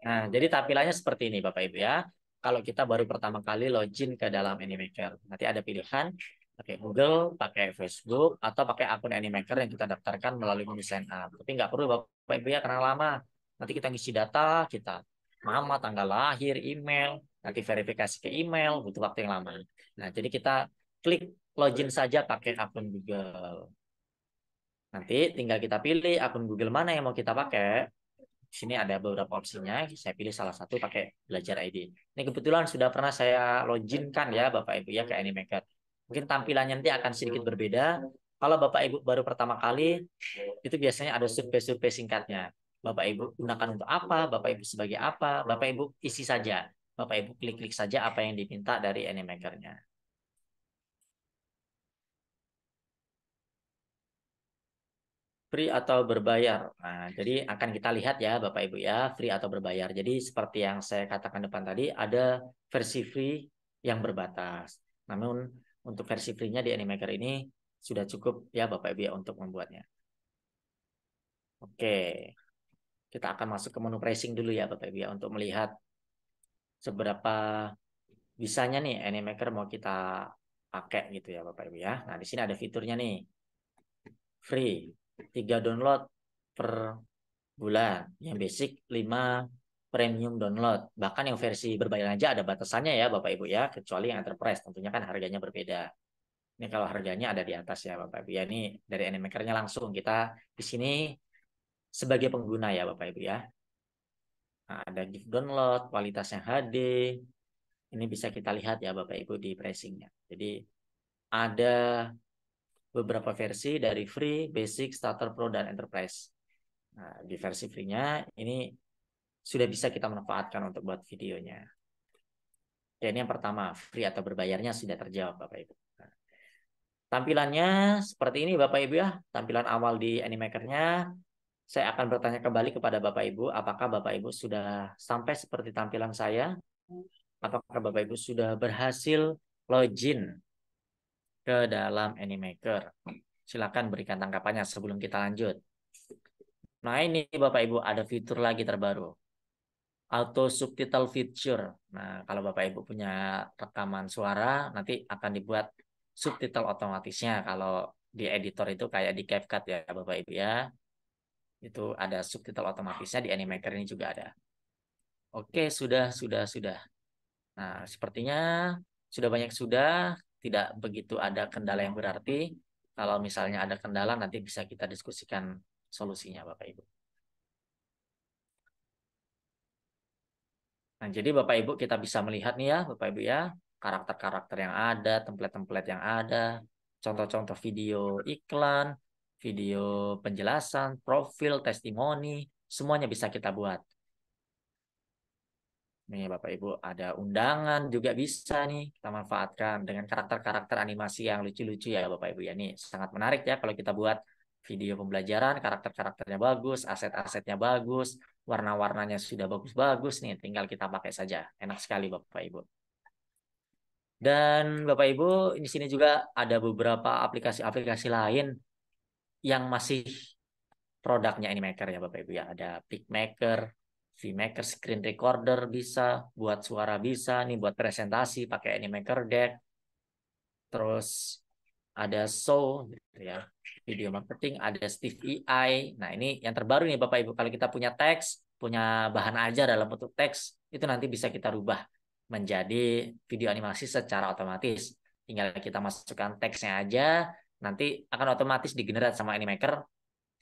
Nah, jadi tampilannya seperti ini Bapak Ibu ya. Kalau kita baru pertama kali login ke dalam Animaker, nanti ada pilihan pakai Google, pakai Facebook, atau pakai akun Animaker yang kita daftarkan melalui menu sign up. Tapi nggak perlu Bapak Ibu ya, karena lama. Nanti kita ngisi data, kita nama, tanggal lahir, email, nanti verifikasi ke email, butuh waktu yang lama. Nah, jadi kita klik login saja pakai akun Google. Nanti tinggal kita pilih akun Google mana yang mau kita pakai. Di sini ada beberapa opsinya. Saya pilih salah satu pakai belajar ID. Ini kebetulan sudah pernah saya login kan ya Bapak Ibu ya ke Animaker. Mungkin tampilannya nanti akan sedikit berbeda. Kalau Bapak Ibu baru pertama kali, itu biasanya ada survei-survei singkatnya. Bapak Ibu gunakan untuk apa, Bapak Ibu sebagai apa, Bapak Ibu isi saja. Bapak Ibu klik-klik saja apa yang diminta dari Animaker-nya. Free atau berbayar. Nah, jadi akan kita lihat ya Bapak Ibu ya, free atau berbayar. Jadi seperti yang saya katakan depan tadi, ada versi free yang berbatas. Namun untuk versi free-nya di Animaker ini sudah cukup ya Bapak Ibu ya untuk membuatnya. Oke, kita akan masuk ke menu pricing dulu ya Bapak Ibu ya untuk melihat seberapa bisanya nih Animaker mau kita pakai gitu ya Bapak Ibu ya. Nah, di sini ada fiturnya nih. Free 3 download per bulan. Yang basic 5 premium download. Bahkan yang versi berbayar aja ada batasannya ya Bapak Ibu ya, kecuali yang enterprise tentunya kan harganya berbeda. Ini kalau harganya ada di atas ya Bapak Ibu ya. Ini dari Animaker-nya langsung kita di sini sebagai pengguna ya Bapak Ibu ya. Nah, ada gift download, kualitasnya HD. Ini bisa kita lihat ya Bapak Ibu di pricing-nya. Jadi ada beberapa versi dari free, basic, starter, pro, dan enterprise. Nah, di versi free-nya ini sudah bisa kita manfaatkan untuk buat videonya. Ya, ini yang pertama, free atau berbayarnya sudah terjawab Bapak Ibu. Nah, tampilannya seperti ini Bapak Ibu ya. Tampilan awal di Animaker-nya. Saya akan bertanya kembali kepada Bapak Ibu, apakah Bapak Ibu sudah sampai seperti tampilan saya? Apakah Bapak Ibu sudah berhasil login ke dalam Animaker? Silakan berikan tanggapannya sebelum kita lanjut. Nah, ini Bapak Ibu ada fitur lagi terbaru. Auto subtitle feature. Nah, kalau Bapak Ibu punya rekaman suara, nanti akan dibuat subtitle otomatisnya. Kalau di editor itu kayak di CapCut ya, Bapak Ibu ya. Itu ada subtitle otomatisnya di Animaker ini juga ada. Oke, sudah. Nah, sepertinya sudah banyak sudah, tidak begitu ada kendala yang berarti. Kalau misalnya ada kendala, nanti bisa kita diskusikan solusinya, Bapak Ibu. Nah, jadi Bapak Ibu kita bisa melihat nih ya, Bapak Ibu ya, karakter-karakter yang ada, template-template yang ada, contoh-contoh video iklan, video penjelasan, profil, testimoni, semuanya bisa kita buat. Nih Bapak Ibu ada undangan juga bisa nih kita manfaatkan dengan karakter-karakter animasi yang lucu-lucu ya Bapak Ibu ya. Nih sangat menarik ya kalau kita buat video pembelajaran, karakter-karakternya bagus, aset-asetnya bagus, warna-warnanya sudah bagus-bagus nih, tinggal kita pakai saja. Enak sekali Bapak Ibu. Dan Bapak Ibu, di sini juga ada beberapa aplikasi-aplikasi lain yang masih produknya Animaker ya Bapak Ibu ya. Ada PicMaker, VMaker, Screen Recorder bisa, buat suara bisa, nih buat presentasi pakai Animaker Deck. Terus ada Show gitu ya, video marketing, ada Steve AI. Nah, ini yang terbaru nih Bapak Ibu. Kalau kita punya teks, punya bahan ajar dalam bentuk teks, itu nanti bisa kita rubah menjadi video animasi secara otomatis. Tinggal kita masukkan teksnya aja, nanti akan otomatis digenerate sama Animaker,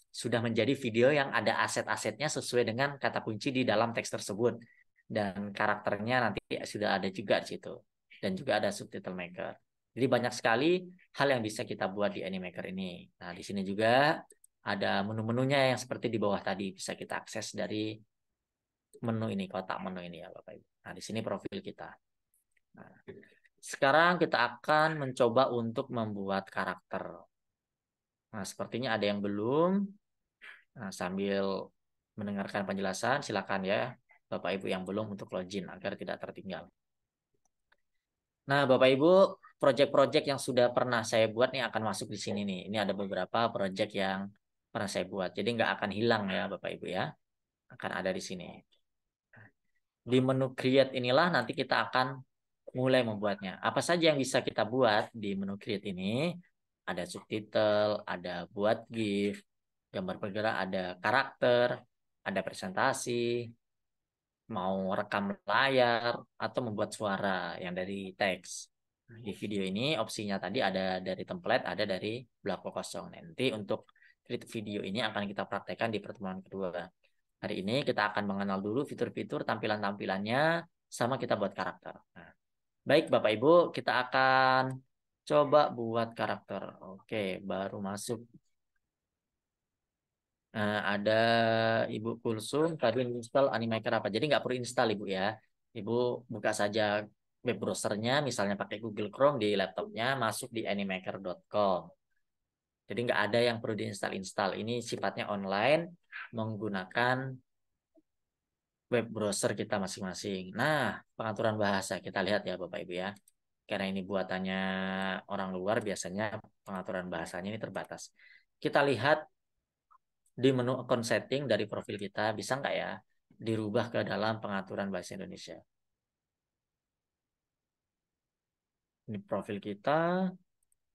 sudah menjadi video yang ada aset-asetnya sesuai dengan kata kunci di dalam teks tersebut. Dan karakternya nanti sudah ada juga di situ. Dan juga ada subtitle maker. Jadi banyak sekali hal yang bisa kita buat di Animaker ini. Nah, di sini juga ada menu-menunya yang seperti di bawah tadi. Bisa kita akses dari menu ini, kotak menu ini ya Bapak Ibu. Nah, di sini profil kita. Nah, sekarang kita akan mencoba untuk membuat karakter. Nah, sepertinya ada yang belum. Nah, sambil mendengarkan penjelasan, silakan ya Bapak Ibu yang belum untuk login agar tidak tertinggal. Nah, Bapak Ibu, proyek-proyek yang sudah pernah saya buat nih akan masuk di sini nih. Ini ada beberapa proyek yang pernah saya buat. Jadi nggak akan hilang ya Bapak Ibu ya. Akan ada di sini. Di menu create inilah nanti kita akan mulai membuatnya. Apa saja yang bisa kita buat di menu create ini? Ada subtitle, ada buat GIF, gambar bergerak, ada karakter, ada presentasi, mau rekam layar, atau membuat suara yang dari teks. Di video ini opsinya tadi ada dari template, ada dari blok kosong. Nanti untuk create video ini akan kita praktekkan di pertemuan kedua. Hari ini kita akan mengenal dulu fitur-fitur tampilan-tampilannya, sama kita buat karakter. Nah, baik Bapak Ibu, kita akan coba buat karakter. Oke, baru masuk. Nah, ada Ibu Kulsum tadi install Animaker apa. Jadi nggak perlu install Ibu ya. Ibu buka saja web browsernya, misalnya pakai Google Chrome di laptopnya, masuk di animaker.com. Jadi nggak ada yang perlu diinstal-install. Ini sifatnya online menggunakan web browser kita masing-masing. Nah, pengaturan bahasa kita lihat ya Bapak Ibu ya. Karena ini buatannya orang luar, biasanya pengaturan bahasanya ini terbatas. Kita lihat di menu account setting dari profil kita, bisa nggak ya dirubah ke dalam pengaturan bahasa Indonesia. Ini profil kita,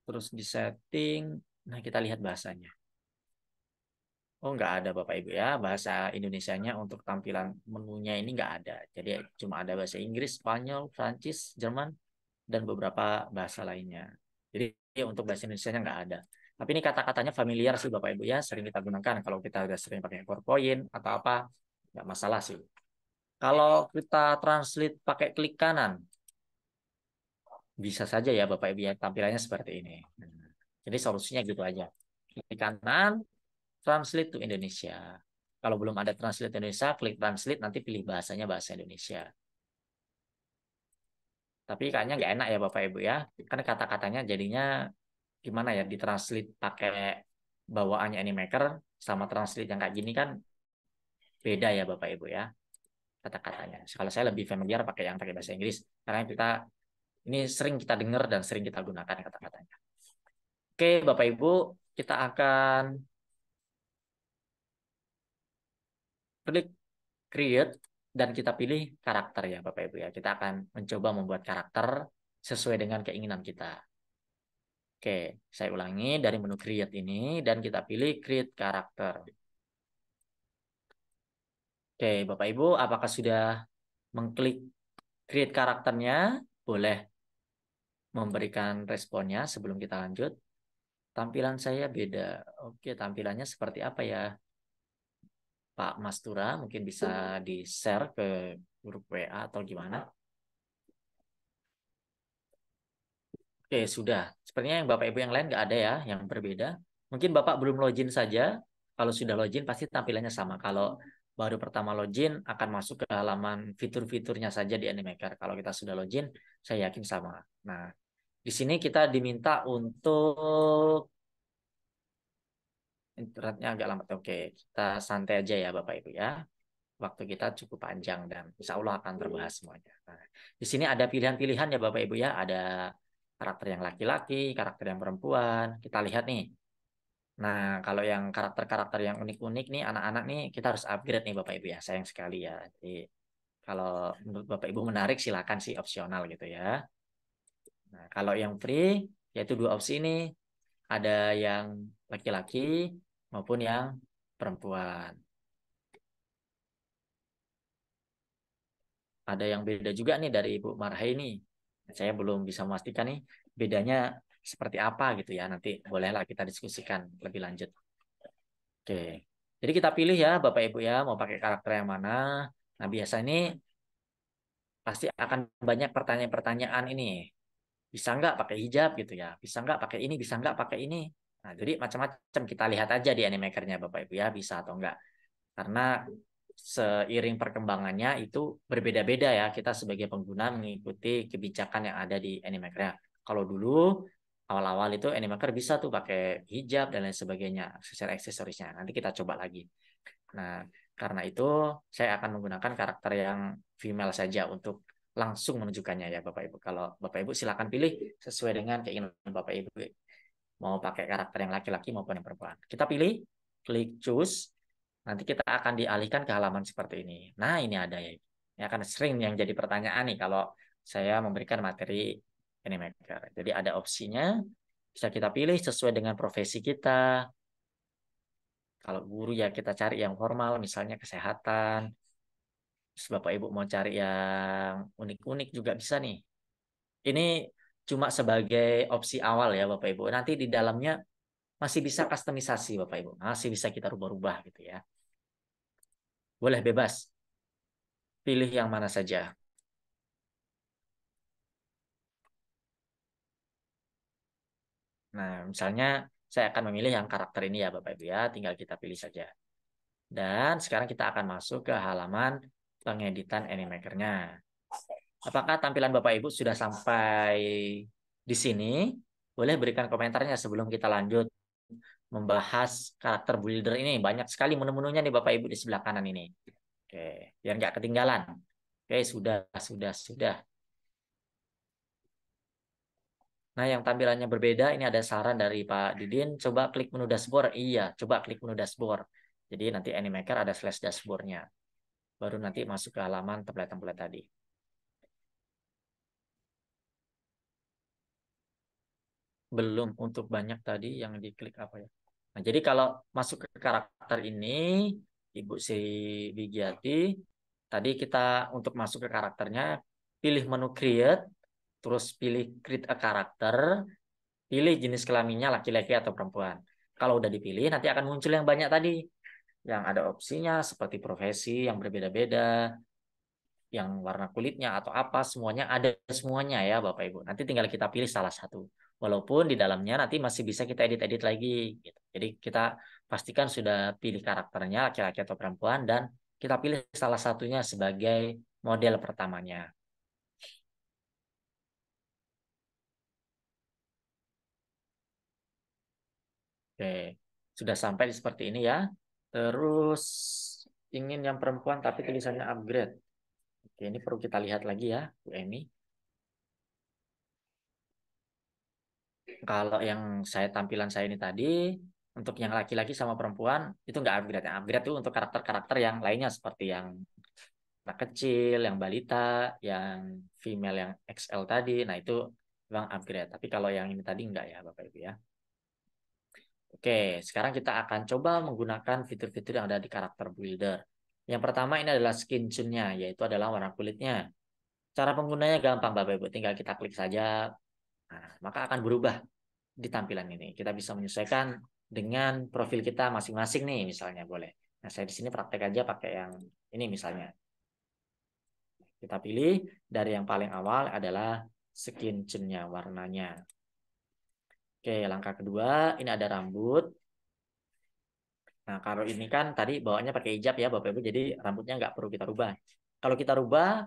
terus di setting, nah kita lihat bahasanya. Oh, nggak ada Bapak Ibu ya, bahasa Indonesianya untuk tampilan menunya ini nggak ada. Jadi cuma ada bahasa Inggris, Spanyol, Prancis, Jerman, dan beberapa bahasa lainnya. Jadi untuk bahasa Indonesianya nggak ada. Tapi ini kata-katanya familiar sih Bapak Ibu ya, sering kita gunakan kalau kita udah sering pakai PowerPoint atau apa, nggak masalah sih. Kalau kita translate pakai klik kanan, bisa saja ya Bapak Ibu ya, tampilannya seperti ini. Jadi solusinya gitu aja. Klik kanan, translate to Indonesia. Kalau belum ada translate Indonesia, klik translate, nanti pilih bahasanya bahasa Indonesia. Tapi kayaknya nggak enak ya Bapak Ibu ya. Kan kata-katanya jadinya gimana ya, ditranslate pakai bawaannya Animaker sama translate yang kayak gini kan beda ya Bapak Ibu ya, kata-katanya. Kalau saya lebih familiar pakai yang pakai bahasa Inggris, karena kita ini sering kita dengar dan sering kita gunakan kata-katanya. Oke, Bapak Ibu, kita akan klik create dan kita pilih karakter ya Bapak Ibu ya. Kita akan mencoba membuat karakter sesuai dengan keinginan kita. Oke, saya ulangi dari menu create ini dan kita pilih create karakter. Oke, Bapak Ibu, apakah sudah mengklik create karakternya? Boleh memberikan responnya sebelum kita lanjut. Tampilan saya beda. Oke, tampilannya seperti apa ya? Pak Mastura, mungkin bisa di-share ke grup WA atau gimana? Oke, sudah. Sepertinya yang Bapak Ibu yang lain nggak ada ya, yang berbeda. Mungkin Bapak belum login saja. Kalau sudah login, pasti tampilannya sama. Kalau baru pertama login, akan masuk ke halaman fitur-fiturnya saja di Animaker. Kalau kita sudah login, saya yakin sama. Nah, di sini kita diminta untuk internetnya agak lambat. Oke, kita santai aja ya Bapak Ibu ya. Waktu kita cukup panjang dan insya Allah akan terbahas semuanya. Nah, di sini ada pilihan-pilihan ya Bapak Ibu ya. Ada karakter yang laki-laki, karakter yang perempuan. Kita lihat nih. Nah, kalau yang karakter-karakter yang unik-unik nih, anak-anak nih, kita harus upgrade nih Bapak Ibu ya, sayang sekali ya. Jadi, kalau menurut Bapak Ibu menarik, silakan sih opsional gitu ya. Nah, kalau yang free, yaitu dua opsi ini, ada yang laki-laki maupun yang perempuan. Ada yang beda juga nih dari Ibu Marhai ini. Saya belum bisa memastikan nih bedanya seperti apa gitu ya. Nanti bolehlah kita diskusikan lebih lanjut. Oke. Jadi kita pilih ya Bapak Ibu ya mau pakai karakter yang mana. Nah, biasa ini pasti akan banyak pertanyaan-pertanyaan ini. Bisa nggak pakai hijab gitu ya? Bisa nggak pakai ini? Bisa nggak pakai ini? Nah, jadi macam-macam kita lihat aja di animakernya Bapak Ibu ya, bisa atau enggak. Karena seiring perkembangannya itu berbeda-beda ya. Kita sebagai pengguna mengikuti kebijakan yang ada di Animaker. Kalau dulu awal-awal itu Animaker bisa tuh pakai hijab dan lain sebagainya, aksesorisnya. Nanti kita coba lagi. Nah, karena itu saya akan menggunakan karakter yang female saja untuk langsung menunjukkannya ya Bapak Ibu. Kalau Bapak Ibu silakan pilih sesuai dengan keinginan Bapak Ibu. Mau pakai karakter yang laki-laki maupun yang perempuan. Kita pilih, klik choose. Nanti kita akan dialihkan ke halaman seperti ini. Nah, ini ada ya. Ini akan sering yang jadi pertanyaan nih kalau saya memberikan materi Animaker. Jadi ada opsinya, bisa kita pilih sesuai dengan profesi kita. Kalau guru ya kita cari yang formal, misalnya kesehatan. Terus Bapak Ibu mau cari yang unik-unik juga bisa nih. Ini cuma sebagai opsi awal ya Bapak Ibu. Nanti di dalamnya masih bisa kustomisasi Bapak Ibu. Masih bisa kita rubah-rubah gitu ya. Boleh bebas. Pilih yang mana saja. Nah, misalnya saya akan memilih yang karakter ini ya Bapak Ibu ya. Tinggal kita pilih saja. Dan sekarang kita akan masuk ke halaman pengeditan Animaker-nya. Apakah tampilan Bapak Ibu sudah sampai di sini? Boleh berikan komentarnya sebelum kita lanjut membahas karakter builder ini. Banyak sekali menu-menunya nih Bapak Ibu di sebelah kanan ini. Oke, biar nggak ketinggalan. Oke, sudah. Nah, yang tampilannya berbeda, ini ada saran dari Pak Didin, coba klik menu dashboard. Iya, coba klik menu dashboard. Jadi nanti Animaker ada slash dashboardnya. Baru nanti masuk ke halaman template-template tadi. Belum untuk banyak tadi yang diklik apa ya. Nah, jadi kalau masuk ke karakter ini, Ibu Sri Wigiati, tadi kita untuk masuk ke karakternya, pilih menu create, terus pilih create a karakter, pilih jenis kelaminnya laki-laki atau perempuan. Kalau udah dipilih, nanti akan muncul yang banyak tadi. Yang ada opsinya seperti profesi yang berbeda-beda, yang warna kulitnya atau apa, semuanya ada semuanya ya Bapak Ibu. Nanti tinggal kita pilih salah satu. Walaupun di dalamnya nanti masih bisa kita edit-edit lagi. Gitu. Jadi kita pastikan sudah pilih karakternya laki-laki atau perempuan dan kita pilih salah satunya sebagai model pertamanya. Oke, sudah sampai seperti ini ya. Terus ingin yang perempuan tapi tulisannya upgrade. Oke, ini perlu kita lihat lagi ya, Bu Emi. Kalau yang saya tampilan saya ini tadi, untuk yang laki-laki sama perempuan, itu nggak upgrade. Yang upgrade itu untuk karakter-karakter yang lainnya, seperti yang anak kecil, yang balita, yang female, yang XL tadi. Nah, itu memang upgrade. Tapi kalau yang ini tadi nggak ya, Bapak Ibu ya. Oke, sekarang kita akan coba menggunakan fitur-fitur yang ada di karakter builder. Yang pertama ini adalah skin tone-nya, yaitu adalah warna kulitnya. Cara penggunanya gampang, Bapak Ibu. Tinggal kita klik saja, nah, maka akan berubah di tampilan ini. Kita bisa menyesuaikan dengan profil kita masing-masing nih, misalnya boleh. Nah, saya di sini praktek aja pakai yang ini misalnya. Kita pilih dari yang paling awal adalah skin tone-nya, warnanya. Oke, langkah kedua, ini ada rambut. Nah, kalau ini kan tadi bawaannya pakai hijab ya, Bapak Ibu, jadi rambutnya nggak perlu kita rubah. Kalau kita rubah,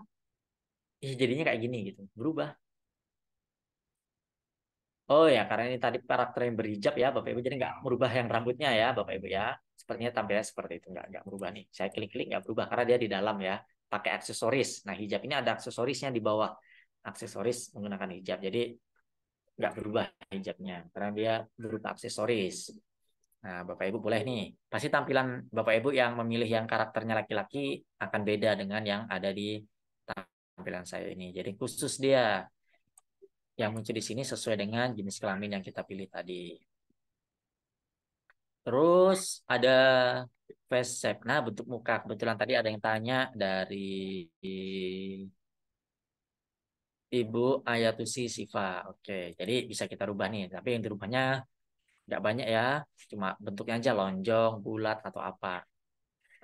jadinya kayak gini gitu, berubah. Oh ya, karena ini tadi karakter yang berhijab ya, Bapak Ibu, jadi nggak merubah yang rambutnya ya, Bapak Ibu ya. Sepertinya tampilnya seperti itu, nggak merubah nih. Saya klik-klik nggak berubah karena dia di dalam ya, pakai aksesoris. Nah, hijab ini ada aksesorisnya di bawah. Aksesoris menggunakan hijab, jadi nggak berubah hijabnya karena dia berupa aksesoris. Nah, Bapak Ibu boleh nih. Pasti tampilan Bapak Ibu yang memilih yang karakternya laki-laki akan beda dengan yang ada di tampilan saya ini. Jadi khusus dia yang muncul di sini sesuai dengan jenis kelamin yang kita pilih tadi. Terus ada face shape. Nah, bentuk muka. Kebetulan tadi ada yang tanya dari Ibu Ayatusi Siva. Oke, jadi bisa kita rubah nih. Tapi yang dirubahnya nggak banyak ya. Cuma bentuknya aja lonjong, bulat, atau apa.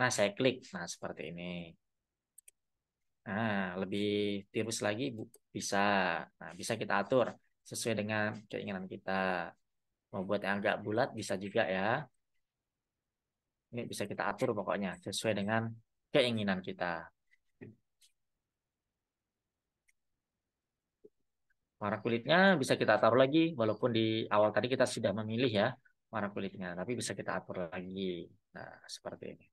Nah, saya klik. Nah, seperti ini. Nah, lebih tirus lagi bisa. Nah, bisa kita atur sesuai dengan keinginan kita. Mau buat yang agak bulat bisa juga ya. Ini bisa kita atur pokoknya sesuai dengan keinginan kita. Warna kulitnya bisa kita taruh lagi, walaupun di awal tadi kita sudah memilih ya warna kulitnya, tapi bisa kita atur lagi. Nah, seperti ini.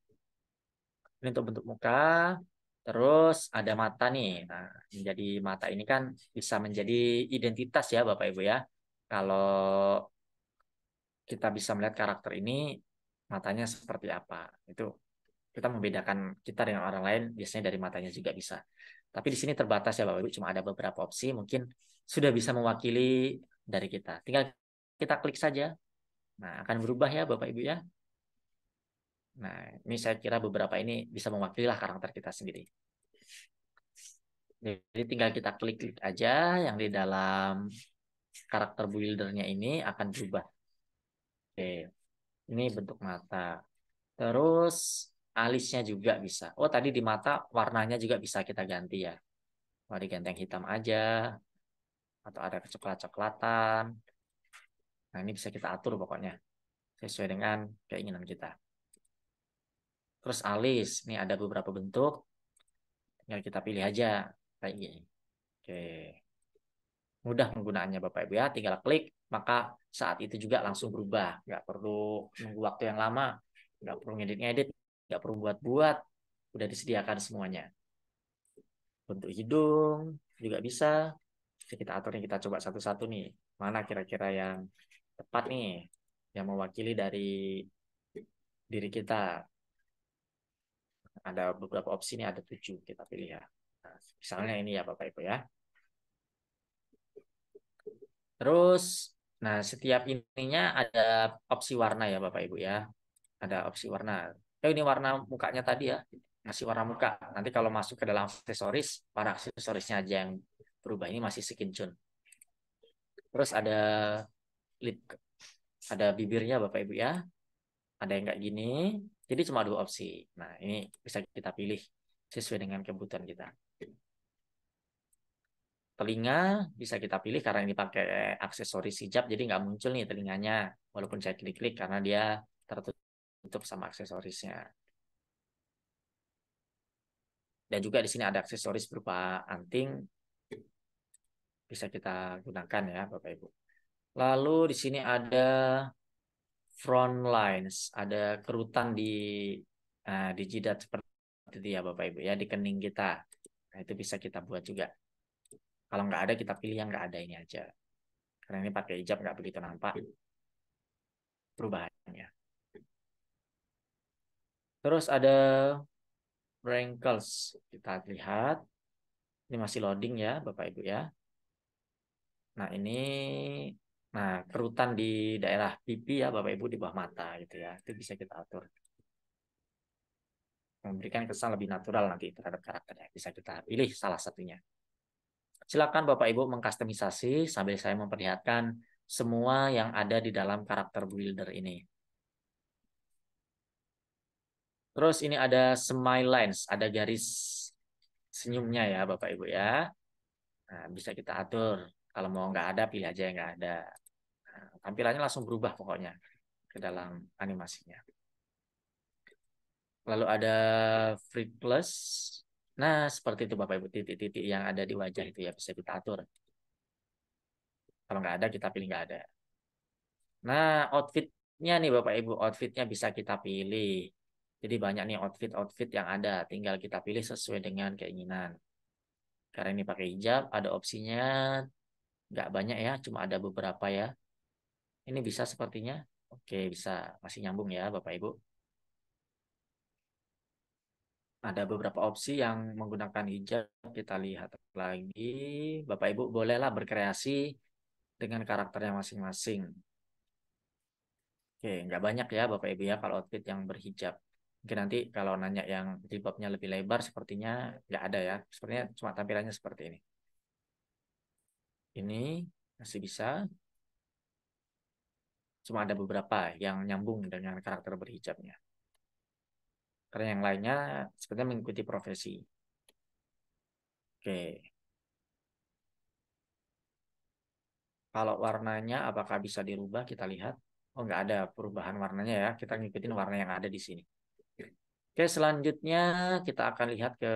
Ini untuk bentuk muka. Terus ada mata nih. Nah, menjadi mata ini kan bisa menjadi identitas ya Bapak Ibu ya. Kalau kita bisa melihat karakter ini, matanya seperti apa. Itu kita membedakan kita dengan orang lain biasanya dari matanya juga bisa. Tapi di sini terbatas ya Bapak Ibu, cuma ada beberapa opsi mungkin sudah bisa mewakili dari kita. Tinggal kita klik saja. Nah, akan berubah ya Bapak Ibu ya. Nah, ini saya kira beberapa ini bisa mewakili lah karakter kita sendiri. Jadi tinggal kita klik-klik aja yang di dalam karakter buildernya ini akan berubah. Oke, ini bentuk mata. Terus alisnya juga bisa. Oh, tadi di mata warnanya juga bisa kita ganti ya. Mau diganti yang hitam aja atau ada kecoklat-coklatan. Nah, ini bisa kita atur pokoknya sesuai dengan keinginan kita. Terus alis, ini ada beberapa bentuk. Tinggal kita pilih aja kayak gini. Oke. Mudah penggunaannya Bapak Ibu ya, tinggal klik, maka saat itu juga langsung berubah. Nggak perlu nunggu waktu yang lama, nggak perlu ngedit-ngedit, nggak perlu buat-buat, udah disediakan semuanya. Bentuk hidung juga bisa. Jadi kita atur nih, kita coba satu-satu nih. Mana kira-kira yang tepat nih, yang mewakili dari diri kita. Ada beberapa opsi nih, ada 7, kita pilih ya. Nah, misalnya ini ya Bapak Ibu ya. Terus, nah setiap ininya ada opsi warna ya Bapak Ibu ya. Ada opsi warna. Ini warna mukanya tadi ya. Masih warna muka. Nanti kalau masuk ke dalam aksesoris, warna aksesorisnya aja yang berubah. Ini masih skin tone. Terus ada lip, ada bibirnya Bapak Ibu ya. Ada yang kayak gini. Jadi cuma 2 opsi. Nah, ini bisa kita pilih sesuai dengan kebutuhan kita. Telinga bisa kita pilih karena ini pakai aksesoris hijab, jadi nggak muncul nih telinganya. Walaupun saya klik-klik karena dia tertutup sama aksesorisnya. Dan juga di sini ada aksesoris berupa anting, bisa kita gunakan ya Bapak Ibu. Lalu di sini ada front lines, ada kerutan di jidat seperti itu ya Bapak Ibu ya, di kening kita. Nah, itu bisa kita buat juga. Kalau nggak ada, kita pilih yang nggak ada ini aja. Karena ini pakai hijab nggak begitu nampak perubahannya. Terus ada wrinkles. Kita lihat. Ini masih loading ya Bapak Ibu ya. Nah, kerutan di daerah pipi ya Bapak Ibu, di bawah mata gitu ya. Itu bisa kita atur. Memberikan kesan lebih natural nanti terhadap karakternya. Bisa kita pilih salah satunya. Silakan Bapak Ibu mengkustomisasi sambil saya memperlihatkan semua yang ada di dalam karakter builder ini. Terus ini ada smile lines, ada garis senyumnya ya Bapak Ibu ya. Nah, bisa kita atur. Kalau mau nggak ada, pilih aja yang nggak ada. Nah, tampilannya langsung berubah pokoknya ke dalam animasinya. Lalu ada freckles. Nah, seperti itu Bapak Ibu, titik-titik yang ada di wajah itu ya bisa kita atur. Kalau nggak ada, kita pilih nggak ada. Nah, outfitnya nih Bapak Ibu, outfitnya bisa kita pilih. Jadi banyak nih outfit-outfit yang ada, tinggal kita pilih sesuai dengan keinginan. Karena ini pakai hijab, ada opsinya nggak banyak ya, cuma ada beberapa ya. Ini bisa sepertinya. Oke, bisa. Masih nyambung ya, Bapak Ibu. Ada beberapa opsi yang menggunakan hijab. Kita lihat lagi. Bapak Ibu bolehlah berkreasi dengan karakternya masing-masing. Oke, nggak banyak ya Bapak Ibu ya kalau outfit yang berhijab. Mungkin nanti kalau nanya yang jilbabnya lebih lebar, sepertinya nggak ada ya. Sepertinya cuma tampilannya seperti ini. Ini masih bisa. Cuma ada beberapa yang nyambung dengan karakter berhijabnya. Karena yang lainnya sebenarnya mengikuti profesi. Oke, kalau warnanya apakah bisa dirubah? Kita lihat. Oh, nggak ada perubahan warnanya ya. Kita ngikutin warna yang ada di sini. Oke, selanjutnya kita akan lihat ke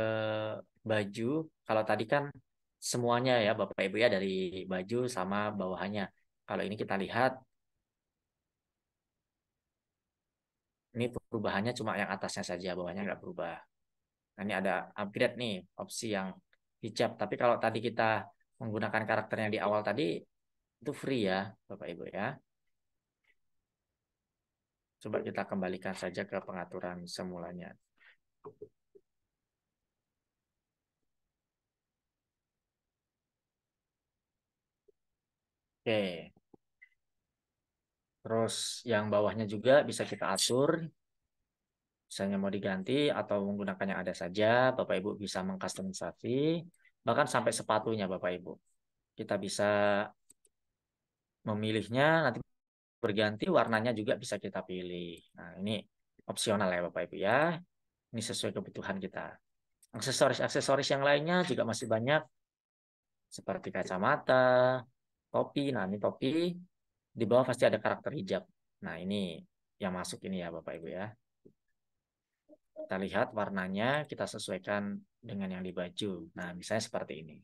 baju. Kalau tadi kan semuanya ya Bapak Ibu ya dari baju sama bawahannya. Kalau ini kita lihat ini perubahannya cuma yang atasnya saja, bawahnya nggak berubah. Nah, ini ada upgrade nih opsi yang hijab. Tapi kalau tadi kita menggunakan karakternya di awal tadi itu free ya Bapak Ibu ya. Coba kita kembalikan saja ke pengaturan semulanya. Oke. Terus yang bawahnya juga bisa kita atur. Misalnya mau diganti atau menggunakan yang ada saja, Bapak Ibu bisa mengkustomisasi. Bahkan sampai sepatunya Bapak Ibu. Kita bisa memilihnya, nanti berganti warnanya juga bisa kita pilih. Nah, ini opsional ya Bapak Ibu ya. Ini sesuai kebutuhan kita. Aksesoris-aksesoris yang lainnya juga masih banyak. Seperti kacamata, topi. Nah, ini topi. Di bawah pasti ada karakter hijab. Nah, ini yang masuk ini ya Bapak Ibu ya. Kita lihat warnanya, kita sesuaikan dengan yang di baju. Nah, misalnya seperti ini.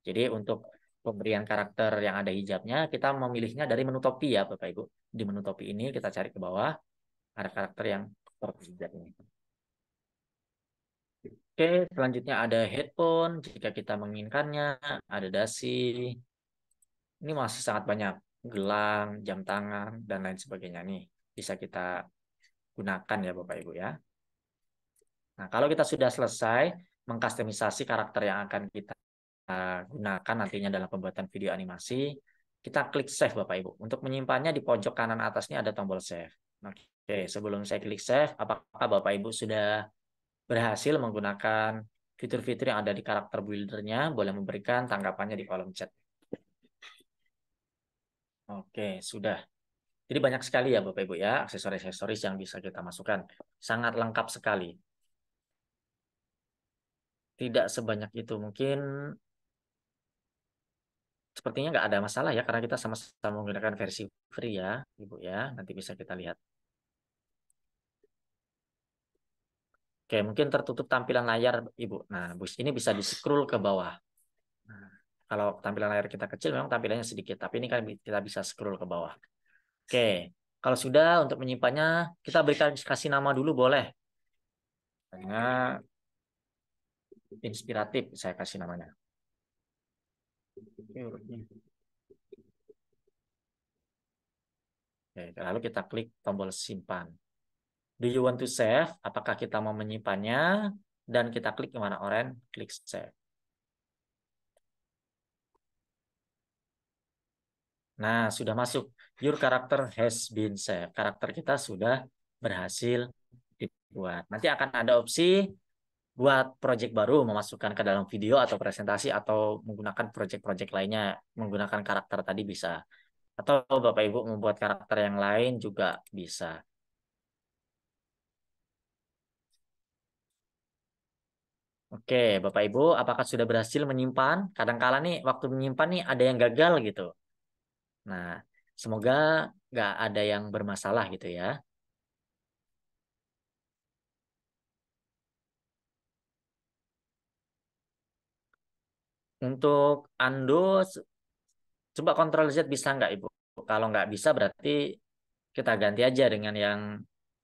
Jadi untuk pemberian karakter yang ada hijabnya, kita memilihnya dari menu topi ya Bapak Ibu. Di menu topi ini kita cari ke bawah, ada karakter yang seperti hijab ini. Oke, selanjutnya ada headphone, jika kita menginginkannya, ada dasi. Ini masih sangat banyak. Gelang, jam tangan, dan lain sebagainya nih. Bisa kita gunakan ya Bapak Ibu ya. Nah, kalau kita sudah selesai mengkustomisasi karakter yang akan kita gunakan nantinya dalam pembuatan video animasi, kita klik save Bapak Ibu. Untuk menyimpannya di pojok kanan atas ini ada tombol save. Oke, sebelum saya klik save, apakah Bapak Ibu sudah berhasil menggunakan fitur-fitur yang ada di karakter buildernya? Boleh memberikan tanggapannya di kolom chat. Oke, sudah. Jadi banyak sekali ya Bapak Ibu ya, aksesoris-aksesoris yang bisa kita masukkan. Sangat lengkap sekali. Tidak sebanyak itu. Mungkin sepertinya nggak ada masalah ya, karena kita sama-sama menggunakan versi free ya, Ibu ya. Nanti bisa kita lihat. Oke, mungkin tertutup tampilan layar, Ibu. Nah, bus ini bisa di-scroll ke bawah. Nah, kalau tampilan layar kita kecil, memang tampilannya sedikit. Tapi ini kan kita bisa scroll ke bawah. Oke, kalau sudah untuk menyimpannya, kita berikan kasih nama dulu boleh. Karena inspiratif, saya kasih namanya. Oke, lalu kita klik tombol simpan. Do you want to save? Apakah kita mau menyimpannya? Dan kita klik yang warna oranye, klik save. Nah, sudah masuk. Your character has been saved. Karakter kita sudah berhasil dibuat. Nanti akan ada opsi buat project baru, memasukkan ke dalam video atau presentasi atau menggunakan project-project lainnya, menggunakan karakter tadi bisa. Atau Bapak Ibu membuat karakter yang lain juga bisa. Oke, Bapak Ibu, apakah sudah berhasil menyimpan? Kadang-kala nih waktu menyimpan nih ada yang gagal gitu. Nah, semoga nggak ada yang bermasalah gitu ya. Untuk Ando, coba Ctrl Z bisa nggak Ibu? Kalau nggak bisa berarti kita ganti aja dengan yang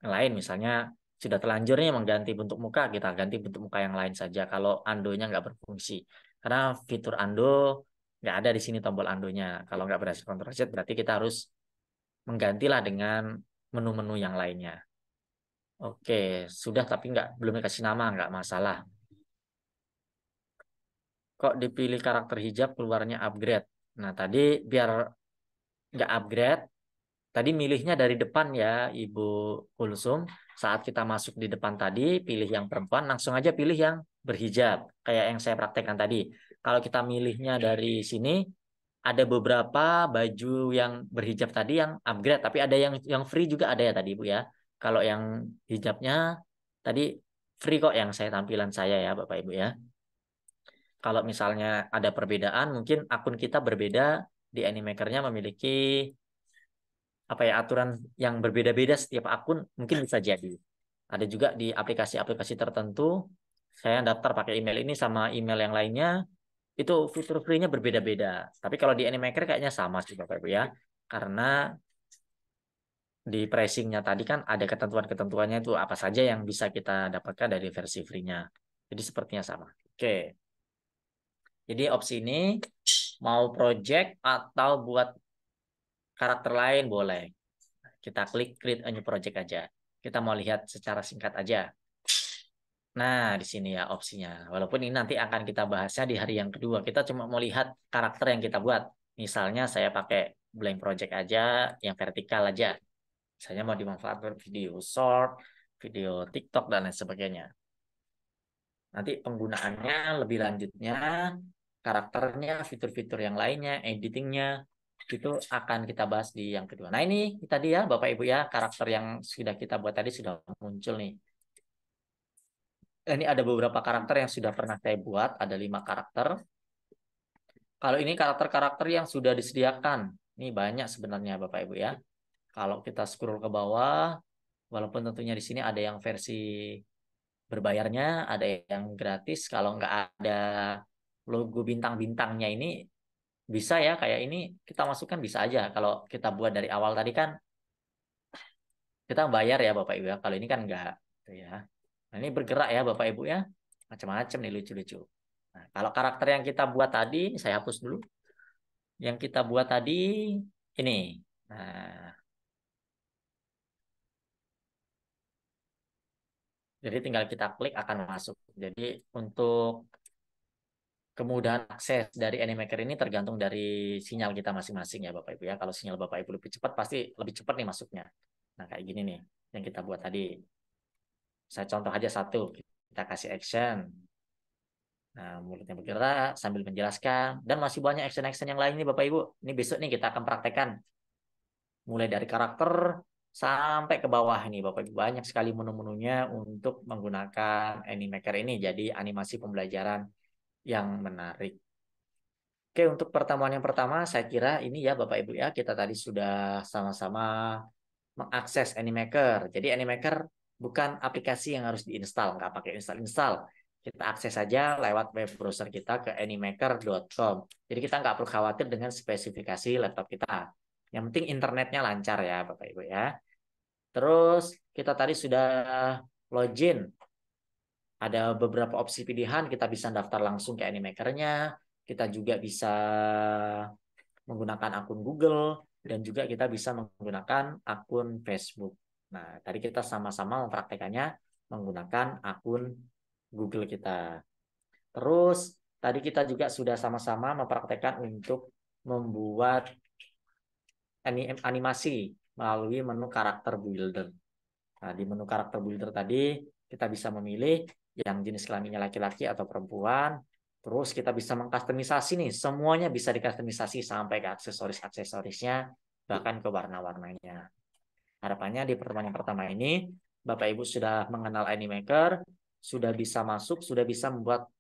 lain. Misalnya sudah terlanjurnya mengganti bentuk muka, kita ganti bentuk muka yang lain saja. Kalau Andonya nggak berfungsi. Karena fitur Ando nggak ada di sini tombol Andonya. Kalau nggak berhasil Ctrl Z berarti kita harus menggantilah dengan menu-menu yang lainnya. Oke, sudah tapi belum dikasih nama, nggak masalah. Kok dipilih karakter hijab keluarnya upgrade? Nah, tadi biar nggak upgrade, tadi milihnya dari depan ya, Ibu Kulsum. Saat kita masuk di depan tadi, pilih yang perempuan, langsung aja pilih yang berhijab. Kayak yang saya praktekkan tadi. Kalau kita milihnya dari sini, ada beberapa baju yang berhijab tadi yang upgrade, tapi ada yang free juga ada ya tadi, Bu ya. Kalau yang hijabnya tadi free kok yang saya tampilan saya ya, Bapak Ibu ya. Kalau misalnya ada perbedaan, mungkin akun kita berbeda, di Animaker-nya memiliki apa ya aturan yang berbeda-beda setiap akun, mungkin bisa jadi. Ada juga di aplikasi-aplikasi tertentu, saya daftar pakai email ini sama email yang lainnya, itu fitur free-nya berbeda-beda. Tapi kalau di Animaker kayaknya sama sih Bapak Ibu ya. Karena di pricing-nya tadi kan ada ketentuan-ketentuannya itu apa saja yang bisa kita dapatkan dari versi free-nya. Jadi sepertinya sama. Oke. Jadi opsi ini mau project atau buat karakter lain boleh. Kita klik create a new project aja. Kita mau lihat secara singkat aja. Nah, di sini ya opsinya. Walaupun ini nanti akan kita bahasnya di hari yang kedua. Kita cuma mau lihat karakter yang kita buat. Misalnya saya pakai blank project aja, yang vertikal aja. Misalnya mau dimanfaatkan video short, video TikTok, dan lain sebagainya. Nanti penggunaannya lebih lanjutnya, karakternya, fitur-fitur yang lainnya, editingnya, itu akan kita bahas di yang kedua. Nah ini tadi ya Bapak Ibu ya, karakter yang sudah kita buat tadi sudah muncul nih. Ini ada beberapa karakter yang sudah pernah saya buat, ada 5 karakter. Kalau ini karakter-karakter yang sudah disediakan, ini banyak sebenarnya Bapak Ibu ya. Kalau kita scroll ke bawah, walaupun tentunya di sini ada yang versi berbayarnya, ada yang gratis. Kalau nggak ada logo bintang-bintangnya ini, bisa ya kayak ini kita masukkan bisa aja. Kalau kita buat dari awal tadi kan kita bayar ya Bapak Ibu ya. Kalau ini kan nggak, gitu ya. Nah, ini bergerak ya Bapak Ibu ya, macam-macam nih lucu-lucu. Nah, kalau karakter yang kita buat tadi, saya hapus dulu. Yang kita buat tadi ini. Nah, jadi tinggal kita klik akan masuk. Jadi untuk kemudahan akses dari Animaker ini tergantung dari sinyal kita masing-masing ya Bapak Ibu ya. Kalau sinyal Bapak Ibu lebih cepat pasti lebih cepat nih masuknya. Nah kayak gini nih yang kita buat tadi. Saya contoh aja satu. Kita kasih action. Nah mulutnya bergerak sambil menjelaskan. Dan masih banyak action-action yang lain nih Bapak Ibu. Ini besok nih kita akan praktekkan. Mulai dari karakter sampai ke bawah nih Bapak Ibu. Banyak sekali menu-menunya untuk menggunakan Animaker ini. Jadi animasi pembelajaran yang menarik. Oke, untuk pertemuan yang pertama, saya kira ini ya Bapak Ibu ya, kita tadi sudah sama-sama mengakses Animaker. Jadi Animaker bukan aplikasi yang harus diinstal, nggak pakai install-install. Kita akses saja lewat web browser kita ke animaker.com. Jadi kita nggak perlu khawatir dengan spesifikasi laptop kita. Yang penting internetnya lancar ya Bapak Ibu ya. Terus kita tadi sudah login. Ada beberapa opsi pilihan, kita bisa daftar langsung ke Animaker-nya. Kita juga bisa menggunakan akun Google dan juga kita bisa menggunakan akun Facebook. Nah, tadi kita sama-sama mempraktekannya menggunakan akun Google kita. Terus tadi kita juga sudah sama-sama mempraktekkan untuk membuat animasi melalui menu karakter builder. Nah, di menu karakter builder tadi kita bisa memilih yang jenis kelaminnya laki-laki atau perempuan. Terus kita bisa mengkustomisasi nih, semuanya bisa dikustomisasi sampai ke aksesoris-aksesorisnya, bahkan ke warna-warnanya. Harapannya di pertemuan yang pertama ini, Bapak Ibu sudah mengenal Animaker, sudah bisa masuk, sudah bisa membuat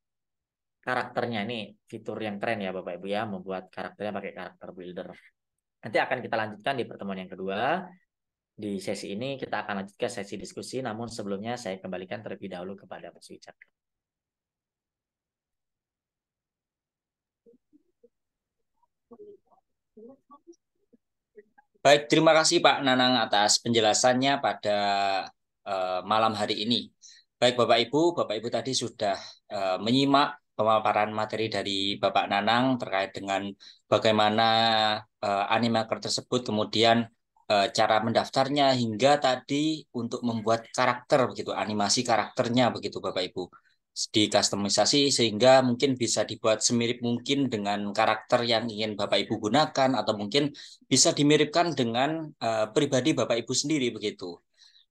karakternya. Ini fitur yang keren ya Bapak Ibu ya, membuat karakternya pakai karakter builder. Nanti akan kita lanjutkan di pertemuan yang kedua. Di sesi ini kita akan lanjutkan sesi diskusi, namun sebelumnya saya kembalikan terlebih dahulu kepada Mas Wicak. Baik, terima kasih Pak Nanang atas penjelasannya pada malam hari ini. Baik Bapak Ibu tadi sudah menyimak pemaparan materi dari Bapak Nanang terkait dengan bagaimana Animaker tersebut kemudian cara mendaftarnya hingga tadi untuk membuat karakter begitu, animasi karakternya begitu Bapak Ibu. Dikustomisasi sehingga mungkin bisa dibuat semirip mungkin dengan karakter yang ingin Bapak Ibu gunakan atau mungkin bisa dimiripkan dengan pribadi Bapak Ibu sendiri begitu.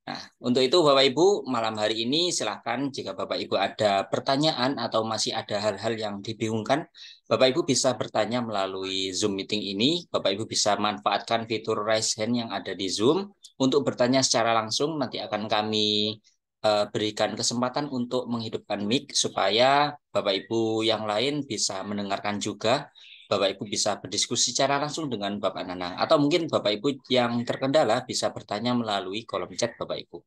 Nah, untuk itu Bapak Ibu, malam hari ini silahkan jika Bapak Ibu ada pertanyaan atau masih ada hal-hal yang dibingungkan, Bapak Ibu bisa bertanya melalui Zoom meeting ini. Bapak Ibu bisa manfaatkan fitur raise hand yang ada di Zoom untuk bertanya secara langsung. Nanti akan kami berikan kesempatan untuk menghidupkan mic supaya Bapak Ibu yang lain bisa mendengarkan juga. Bapak Ibu bisa berdiskusi secara langsung dengan Bapak Nanang. Atau mungkin Bapak Ibu yang terkendala bisa bertanya melalui kolom chat Bapak Ibu.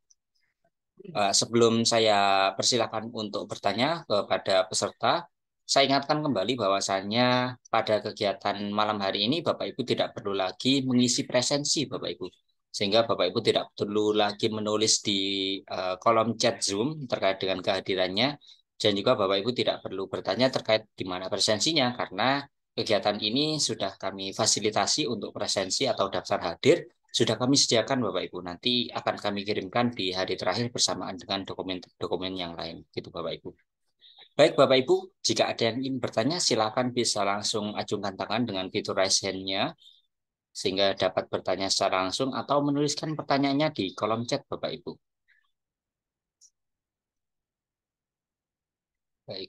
Sebelum saya persilakan untuk bertanya kepada peserta, saya ingatkan kembali bahwasannya pada kegiatan malam hari ini Bapak Ibu tidak perlu lagi mengisi presensi Bapak Ibu. Sehingga Bapak Ibu tidak perlu lagi menulis di kolom chat Zoom terkait dengan kehadirannya. Dan juga Bapak Ibu tidak perlu bertanya terkait di mana presensinya karena kegiatan ini sudah kami fasilitasi untuk presensi atau daftar hadir sudah kami sediakan Bapak Ibu. Nanti akan kami kirimkan di hari terakhir bersamaan dengan dokumen-dokumen yang lain. Gitu Bapak Ibu. Baik Bapak Ibu, jika ada yang ingin bertanya silakan bisa langsung acungkan tangan dengan fitur raise hand-nya sehingga dapat bertanya secara langsung atau menuliskan pertanyaannya di kolom chat Bapak Ibu. Baik,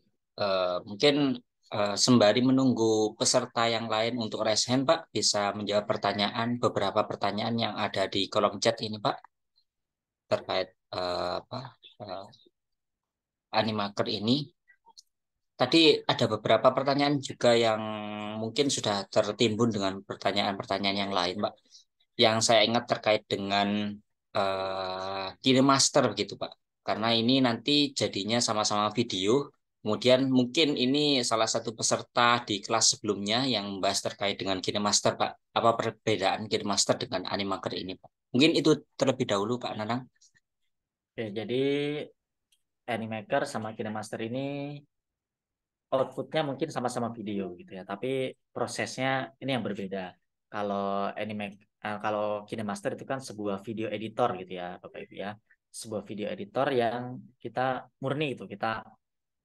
mungkin sembari menunggu peserta yang lain untuk raise hand Pak, bisa menjawab beberapa pertanyaan yang ada di kolom chat ini Pak terkait apa Animaker ini. Tadi ada beberapa pertanyaan juga yang mungkin sudah tertimbun dengan pertanyaan-pertanyaan yang lain, Pak. Yang saya ingat terkait dengan KineMaster gitu, Pak. Karena ini nanti jadinya sama-sama video. Kemudian mungkin ini salah satu peserta di kelas sebelumnya yang membahas terkait dengan KineMaster, Pak. Apa perbedaan KineMaster dengan Animaker ini, Pak? Mungkin itu terlebih dahulu, Pak Nanang. Oke, jadi Animaker sama KineMaster ini outputnya mungkin sama-sama video gitu ya, tapi prosesnya ini yang berbeda. Kalau kalau KineMaster itu kan sebuah video editor gitu ya, Bapak Ibu ya, sebuah video editor yang kita murni itu kita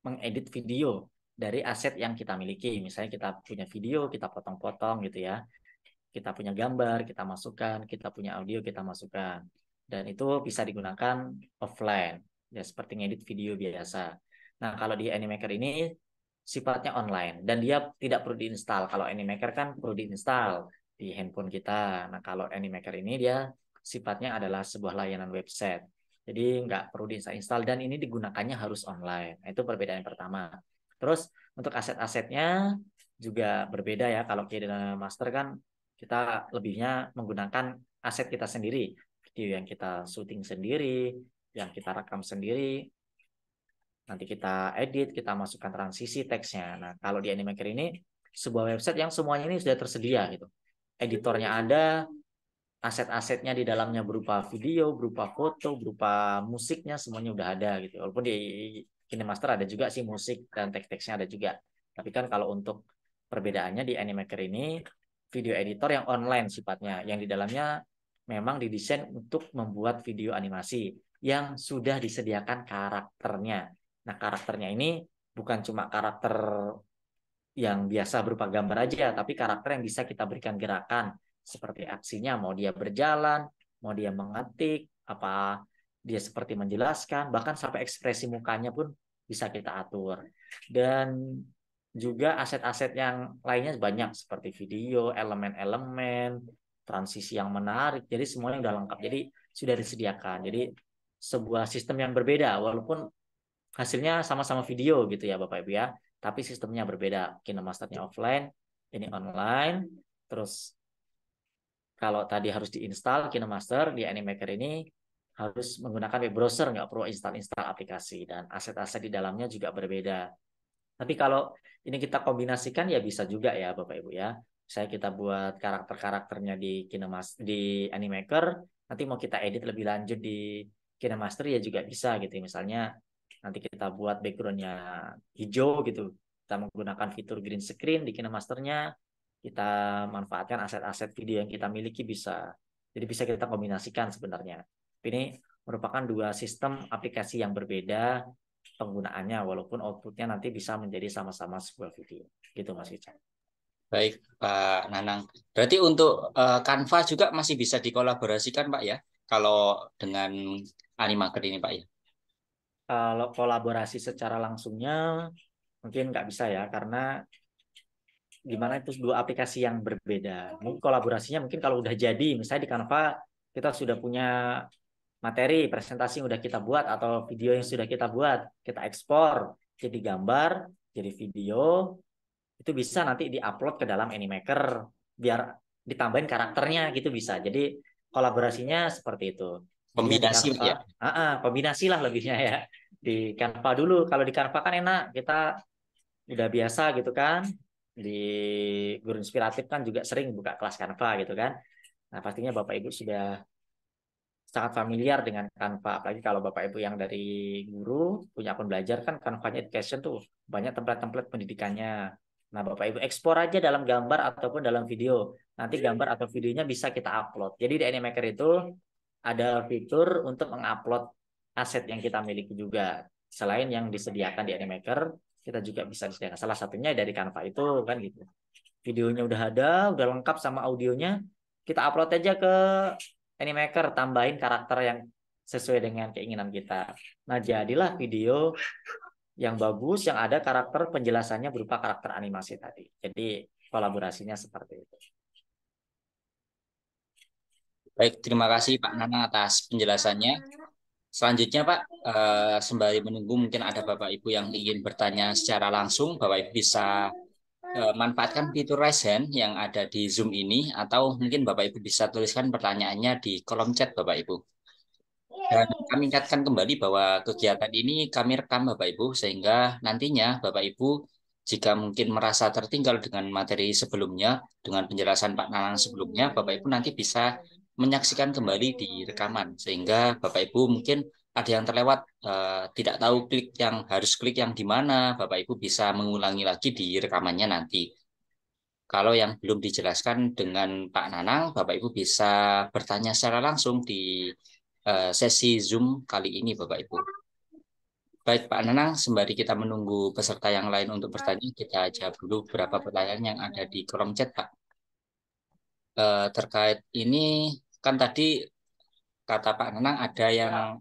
mengedit video dari aset yang kita miliki. Misalnya kita punya video, kita potong-potong gitu ya, kita punya gambar, kita masukkan, kita punya audio, kita masukkan, dan itu bisa digunakan offline ya seperti ngedit video biasa. Nah, kalau di Animaker ini sifatnya online dan dia tidak perlu diinstal. Kalau Animaker kan perlu diinstal di handphone kita. Nah, kalau Animaker ini dia sifatnya adalah sebuah layanan website. Jadi nggak perlu diinstal dan ini digunakannya harus online. Nah, itu perbedaan yang pertama. Terus untuk aset-asetnya juga berbeda ya. Kalau KineMaster kan kita lebihnya menggunakan aset kita sendiri. Video yang kita syuting sendiri, yang kita rekam sendiri, nanti kita edit, kita masukkan transisi teksnya. Nah, kalau di Animaker ini sebuah website yang semuanya ini sudah tersedia gitu. Editornya ada, aset-asetnya di dalamnya berupa video, berupa foto, berupa musiknya semuanya udah ada gitu. Walaupun di KineMaster ada juga sih musik dan teks-teksnya ada juga. Tapi kan kalau untuk perbedaannya di Animaker ini video editor yang online sifatnya, yang di dalamnya memang didesain untuk membuat video animasi yang sudah disediakan karakternya. Nah, karakternya ini bukan cuma karakter yang biasa berupa gambar aja, tapi karakter yang bisa kita berikan gerakan seperti aksinya, mau dia berjalan, mau dia mengetik, apa dia seperti menjelaskan, bahkan sampai ekspresi mukanya pun bisa kita atur. Dan juga aset-aset yang lainnya banyak seperti video, elemen-elemen, transisi yang menarik. Jadi semuanya sudah lengkap. Jadi sudah disediakan. Jadi sebuah sistem yang berbeda walaupun hasilnya sama-sama video gitu ya Bapak Ibu ya. Tapi sistemnya berbeda. KineMasternya offline, ini online. Terus kalau tadi harus diinstal KineMaster di Animaker ini harus menggunakan web browser, nggak perlu install aplikasi dan aset-aset di dalamnya juga berbeda. Tapi kalau ini kita kombinasikan ya bisa juga ya Bapak Ibu ya. Saya kita buat karakter-karakternya di Animaker, nanti mau kita edit lebih lanjut di KineMaster ya juga bisa gitu. Misalnya nanti kita buat backgroundnya hijau gitu. Kita menggunakan fitur green screen di KineMasternya. Kita manfaatkan aset-aset video yang kita miliki bisa. Jadi bisa kita kombinasikan sebenarnya. Ini merupakan dua sistem aplikasi yang berbeda penggunaannya, walaupun outputnya nanti bisa menjadi sama-sama sebuah video. Gitu Mas Wicak. Baik, Pak Nanang. Berarti untuk Canva juga masih bisa dikolaborasikan, Pak ya? Kalau dengan Animaker ini, Pak ya? Kalau kolaborasi secara langsungnya mungkin nggak bisa ya, karena gimana itu dua aplikasi yang berbeda. Mungkin kolaborasinya mungkin kalau udah jadi, misalnya di Canva kita sudah punya materi presentasi yang udah kita buat atau video yang sudah kita buat, kita ekspor jadi gambar, jadi video, itu bisa nanti diupload ke dalam Animaker biar ditambahin karakternya gitu bisa. Jadi kolaborasinya seperti itu. Jadinya di Kombinasi, Pak Canva, ya? kombinasi lah lebihnya ya. Di Canva dulu, kalau di Canva kan enak, kita udah biasa gitu kan. Di Guru Inspiratif kan juga sering buka kelas Canva gitu kan. Nah, pastinya Bapak Ibu sudah sangat familiar dengan Canva. Apalagi kalau Bapak Ibu yang dari guru punya akun belajar kan Canva-nya Education tuh banyak template-template pendidikannya. Nah, Bapak Ibu ekspor aja dalam gambar ataupun dalam video. Nanti gambar atau videonya bisa kita upload. Jadi di Animaker itu ada fitur untuk mengupload aset yang kita miliki juga. Selain yang disediakan di Animaker, kita juga bisa disediakan. Salah satunya dari Canva itu kan gitu. Videonya udah ada, udah lengkap sama audionya, kita upload aja ke Animaker, tambahin karakter yang sesuai dengan keinginan kita. Nah, jadilah video yang bagus, yang ada karakter penjelasannya berupa karakter animasi tadi. Jadi kolaborasinya seperti itu. Baik, terima kasih Pak Nanang atas penjelasannya. Selanjutnya, Pak, sembari menunggu mungkin ada Bapak Ibu yang ingin bertanya secara langsung, Bapak Ibu bisa manfaatkan fitur raise hand yang ada di Zoom ini, atau mungkin Bapak Ibu bisa tuliskan pertanyaannya di kolom chat Bapak Ibu. Dan kami ingatkan kembali bahwa kegiatan ini kami rekam Bapak Ibu, sehingga nantinya Bapak Ibu jika mungkin merasa tertinggal dengan materi sebelumnya, dengan penjelasan Pak Nanang sebelumnya, Bapak Ibu nanti bisa menyaksikan kembali di rekaman, sehingga Bapak Ibu mungkin ada yang terlewat, tidak tahu harus klik yang di mana, Bapak Ibu bisa mengulangi lagi di rekamannya nanti. Kalau yang belum dijelaskan dengan Pak Nanang, Bapak Ibu bisa bertanya secara langsung di sesi Zoom kali ini, Bapak Ibu. Baik, Pak Nanang, sembari kita menunggu peserta yang lain untuk bertanya, kita jawab dulu beberapa pertanyaan yang ada di kolom chat, Pak. Terkait ini, kan tadi kata Pak Nanang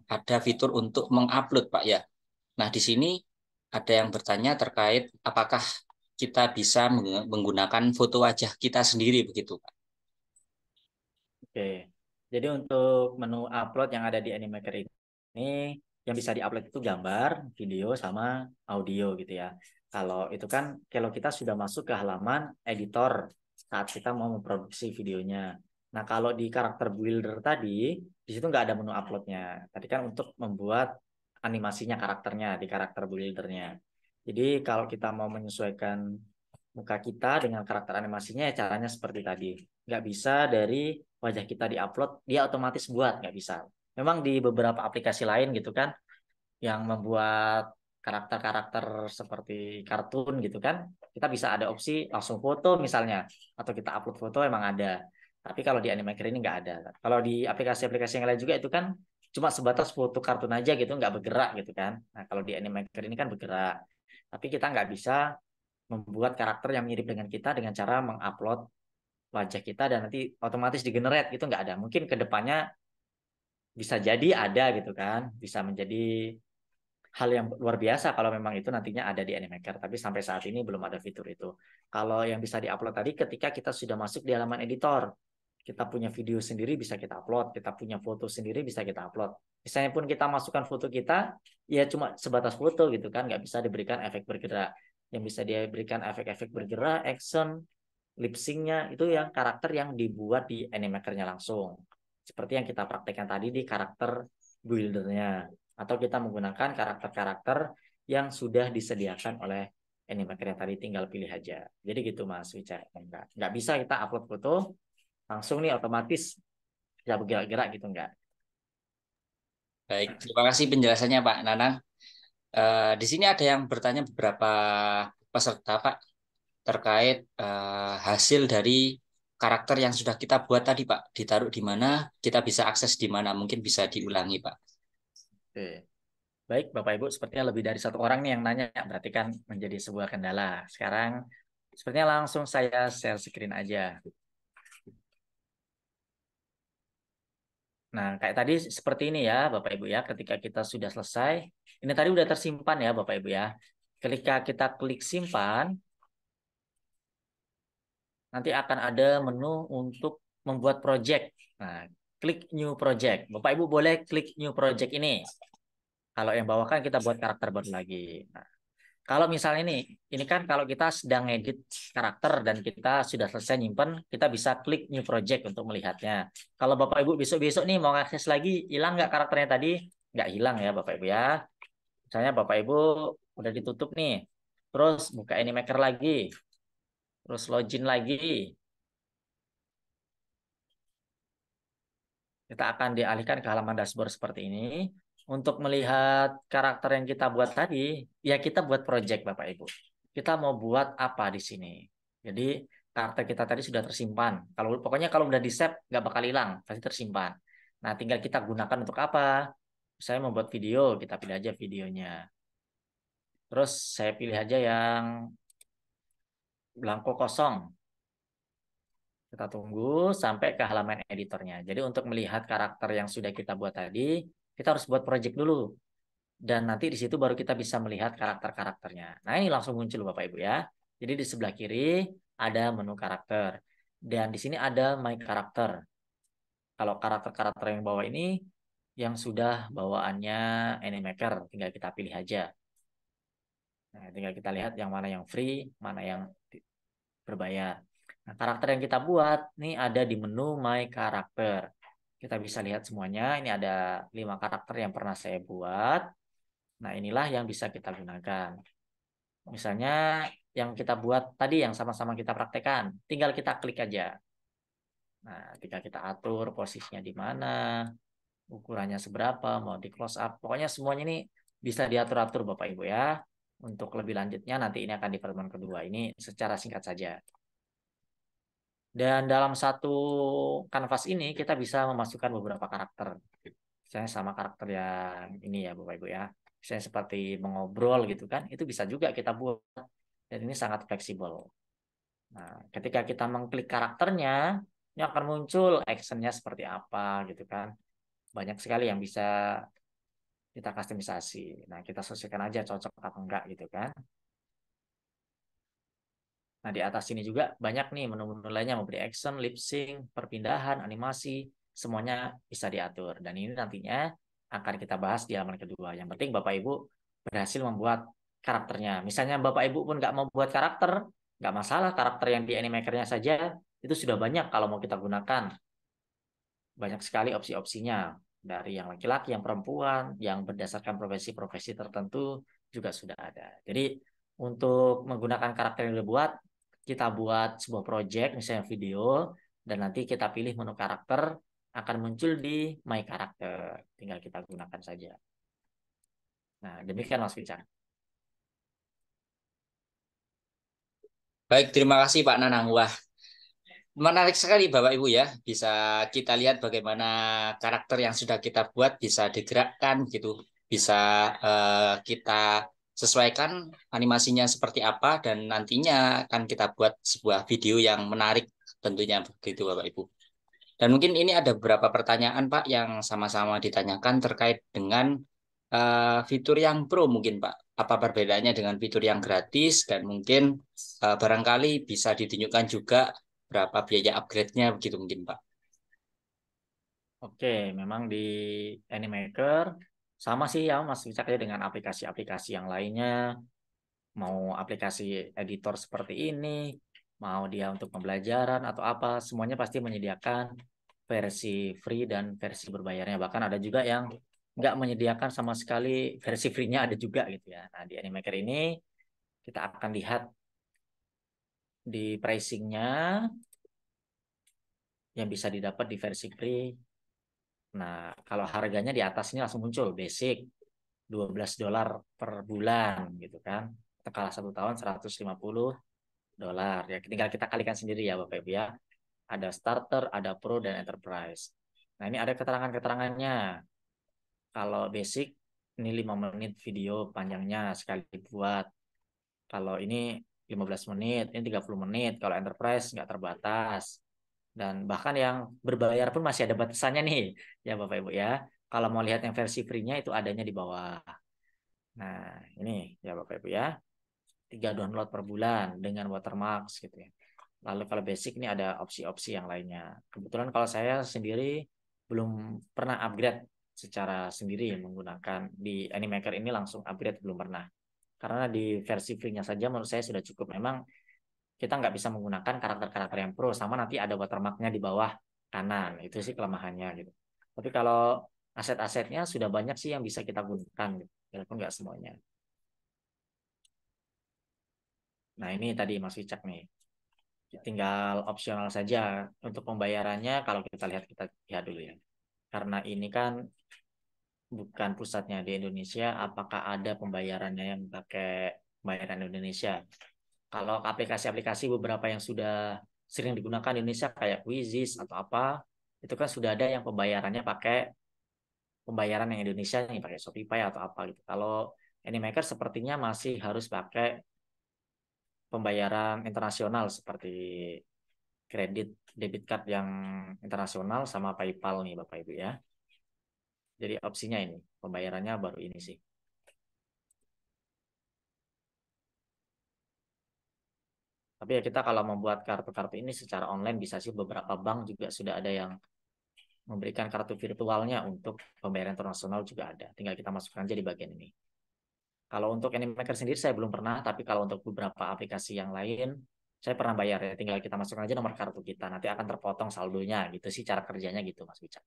ada fitur untuk mengupload, Pak ya. Nah, di sini ada yang bertanya terkait apakah kita bisa menggunakan foto wajah kita sendiri begitu, Pak. Oke. Jadi untuk menu upload yang ada di Animaker ini yang bisa diupload itu gambar, video sama audio gitu ya. Kalau itu kan kalau kita sudah masuk ke halaman editor saat kita mau memproduksi videonya. Nah, kalau di karakter builder tadi, di situ nggak ada menu uploadnya. Tadi kan untuk membuat animasinya karakternya di karakter buildernya. Jadi kalau kita mau menyesuaikan muka kita dengan karakter animasinya ya caranya seperti tadi. Nggak bisa dari wajah kita diupload, dia otomatis buat, nggak bisa. Memang di beberapa aplikasi lain gitu kan, yang membuat karakter-karakter seperti kartun gitu kan, kita bisa ada opsi langsung foto misalnya, atau kita upload foto emang ada. Tapi kalau di Animaker ini nggak ada. Kalau di aplikasi-aplikasi yang lain juga itu kan cuma sebatas foto kartun aja gitu, nggak bergerak gitu kan. Nah kalau di Animaker ini kan bergerak. Tapi kita nggak bisa membuat karakter yang mirip dengan kita dengan cara mengupload wajah kita dan nanti otomatis digenerate gitu nggak ada. Mungkin kedepannya bisa jadi ada gitu kan, bisa menjadi hal yang luar biasa kalau memang itu nantinya ada di Animaker. Tapi sampai saat ini belum ada fitur itu. Kalau yang bisa diupload tadi ketika kita sudah masuk di halaman editor, kita punya video sendiri bisa kita upload, kita punya foto sendiri bisa kita upload. Misalnya pun kita masukkan foto kita, ya cuma sebatas foto gitu kan, nggak bisa diberikan efek bergerak. Yang bisa diberikan efek-efek bergerak, action, lip sync-nya itu yang karakter yang dibuat di Animaker-nya langsung. Seperti yang kita praktekkan tadi di karakter builder-nya. Atau kita menggunakan karakter-karakter yang sudah disediakan oleh Animaker yang tadi tinggal pilih aja. Jadi gitu Mas Wica. Nggak bisa kita upload foto langsung nih otomatis bisa bergerak-gerak gitu enggak. Baik, terima kasih penjelasannya Pak Nanang. Di sini ada yang bertanya beberapa peserta, Pak, terkait hasil dari karakter yang sudah kita buat tadi, Pak, ditaruh di mana, kita bisa akses di mana, mungkin bisa diulangi, Pak. Oke. Baik, Bapak Ibu, sepertinya lebih dari satu orang nih yang nanya, berarti kan menjadi sebuah kendala. Sekarang, sepertinya langsung saya share screen aja. Nah, kayak tadi seperti ini ya, Bapak Ibu ya, ketika kita sudah selesai, ini tadi udah tersimpan ya, Bapak Ibu ya. Ketika kita klik simpan, nanti akan ada menu untuk membuat project. Nah, klik new project. Bapak Ibu boleh klik new project ini. Kalau yang bawah kan kita buat karakter baru lagi. Nah, kalau misalnya ini kan kalau kita sedang edit karakter dan kita sudah selesai nyimpen, kita bisa klik new project untuk melihatnya. Kalau Bapak Ibu besok-besok nih mau akses lagi, hilang nggak karakternya tadi? Nggak hilang ya Bapak Ibu ya. Misalnya Bapak Ibu udah ditutup nih, terus buka Animaker lagi, terus login lagi, kita akan dialihkan ke halaman dashboard seperti ini. Untuk melihat karakter yang kita buat tadi, ya kita buat project Bapak Ibu. Kita mau buat apa di sini. Jadi karakter kita tadi sudah tersimpan. Pokoknya kalau udah di save nggak bakal hilang, pasti tersimpan. Nah, tinggal kita gunakan untuk apa? Saya membuat video, kita pilih aja videonya. Terus saya pilih aja yang blanko kosong. Kita tunggu sampai ke halaman editornya. Jadi untuk melihat karakter yang sudah kita buat tadi, kita harus buat project dulu. Dan nanti di situ baru kita bisa melihat karakter-karakternya. Nah, ini langsung muncul Bapak Ibu ya. Jadi di sebelah kiri ada menu karakter. Dan di sini ada my karakter. Kalau karakter-karakter yang bawah ini yang sudah bawaannya Animaker, tinggal kita pilih aja. Nah, tinggal kita lihat yang mana yang free, mana yang berbayar. Nah, karakter yang kita buat nih ada di menu My Karakter. Kita bisa lihat semuanya. Ini ada 5 karakter yang pernah saya buat. Nah, inilah yang bisa kita gunakan. Misalnya yang kita buat tadi yang sama-sama kita praktekkan, tinggal kita klik aja. Nah, tinggal kita atur posisinya di mana, ukurannya seberapa, mau di close up. Pokoknya semuanya ini bisa diatur-atur Bapak Ibu ya. Untuk lebih lanjutnya nanti ini akan di pertemuan kedua. Ini secara singkat saja. Dan dalam satu kanvas ini kita bisa memasukkan beberapa karakter. Misalnya sama karakter yang ini ya Bapak Ibu ya. Misalnya seperti mengobrol gitu kan, itu bisa juga kita buat. Dan ini sangat fleksibel. Nah, ketika kita mengklik karakternya, ini akan muncul actionnya seperti apa gitu kan. Banyak sekali yang bisa kita customisasi. Nah, kita sesuaikan aja cocok apa enggak gitu kan. Nah, di atas sini juga banyak nih menu-menu lainnya, memberi action, lip sync, perpindahan, animasi, semuanya bisa diatur. Dan ini nantinya akan kita bahas di halaman kedua. Yang penting Bapak Ibu berhasil membuat karakternya. Misalnya Bapak Ibu pun nggak mau buat karakter, nggak masalah, karakter yang di Animaker-nya saja itu sudah banyak kalau mau kita gunakan. Banyak sekali opsi-opsinya. Dari yang laki-laki, yang perempuan, yang berdasarkan profesi-profesi tertentu juga sudah ada. Jadi untuk menggunakan karakter yang dibuat, kita buat sebuah project, misalnya video, dan nanti kita pilih menu karakter, akan muncul di My Karakter. Tinggal kita gunakan saja. Nah, demikian Mas Vincent. Baik, terima kasih Pak Nanang. Wah, menarik sekali Bapak Ibu ya. Bisa kita lihat bagaimana karakter yang sudah kita buat bisa digerakkan gitu. Bisa kita sesuaikan animasinya seperti apa dan nantinya akan kita buat sebuah video yang menarik tentunya begitu Bapak Ibu. Dan mungkin ini ada beberapa pertanyaan Pak yang sama-sama ditanyakan terkait dengan fitur yang pro mungkin Pak. Apa perbedaannya dengan fitur yang gratis dan mungkin barangkali bisa ditunjukkan juga berapa biaya upgrade-nya begitu mungkin Pak. Oke, memang di Animaker sama sih ya Mas Vincent ya dengan aplikasi-aplikasi yang lainnya. Mau aplikasi editor seperti ini, mau dia untuk pembelajaran atau apa, semuanya pasti menyediakan versi free dan versi berbayarnya. Bahkan ada juga yang nggak menyediakan sama sekali versi free-nya ada juga gitu ya. Nah, di Animaker ini kita akan lihat di pricing-nya yang bisa didapat di versi free. Nah, kalau harganya di atas ini langsung muncul basic $12 per bulan gitu kan. Skala 1 tahun $150. Ya, tinggal kita kalikan sendiri ya Bapak Ibu ya. Ada starter, ada pro, dan enterprise. Nah, ini ada keterangan-keterangannya. Kalau basic, ini 5 menit video panjangnya sekali buat. Kalau ini 15 menit, ini 30 menit. Kalau enterprise nggak terbatas. Dan bahkan yang berbayar pun masih ada batasannya nih, ya Bapak Ibu ya. Kalau mau lihat yang versi free-nya itu adanya di bawah. Nah, ini ya Bapak Ibu ya. 3 download per bulan dengan watermark gitu ya. Lalu kalau basic ini ada opsi-opsi yang lainnya. Kebetulan kalau saya sendiri belum pernah upgrade secara sendiri menggunakan di Animaker ini langsung upgrade belum pernah. Karena di versi free-nya saja menurut saya sudah cukup. Memang kita nggak bisa menggunakan karakter-karakter yang pro sama nanti ada watermarknya di bawah kanan. Itu sih kelemahannya gitu. Tapi kalau aset-asetnya sudah banyak sih yang bisa kita gunakan gitu. Walaupun nggak semuanya. Nah ini tadi Mas Wicak nih. Tinggal opsional saja untuk pembayarannya kalau kita lihat dulu ya. Karena ini kan bukan pusatnya di Indonesia, apakah ada pembayarannya yang pakai pembayaran Indonesia? Kalau aplikasi-aplikasi beberapa yang sudah sering digunakan di Indonesia kayak Quizizz atau apa, itu kan sudah ada yang pembayarannya pakai pembayaran yang Indonesia yang pakai Shopee atau apa gitu. Kalau Anymaker sepertinya masih harus pakai pembayaran internasional seperti kredit debit card yang internasional sama PayPal nih Bapak Ibu ya. Jadi opsinya ini, pembayarannya baru ini sih. Tapi ya kita kalau membuat kartu-kartu ini secara online bisa sih beberapa bank juga sudah ada yang memberikan kartu virtualnya untuk pembayaran internasional juga ada. Tinggal kita masukkan aja di bagian ini. Kalau untuk Anymaker sendiri saya belum pernah, tapi kalau untuk beberapa aplikasi yang lain saya pernah bayar ya. Tinggal kita masukkan aja nomor kartu kita, nanti akan terpotong saldonya gitu sih cara kerjanya gitu Mas Wicak.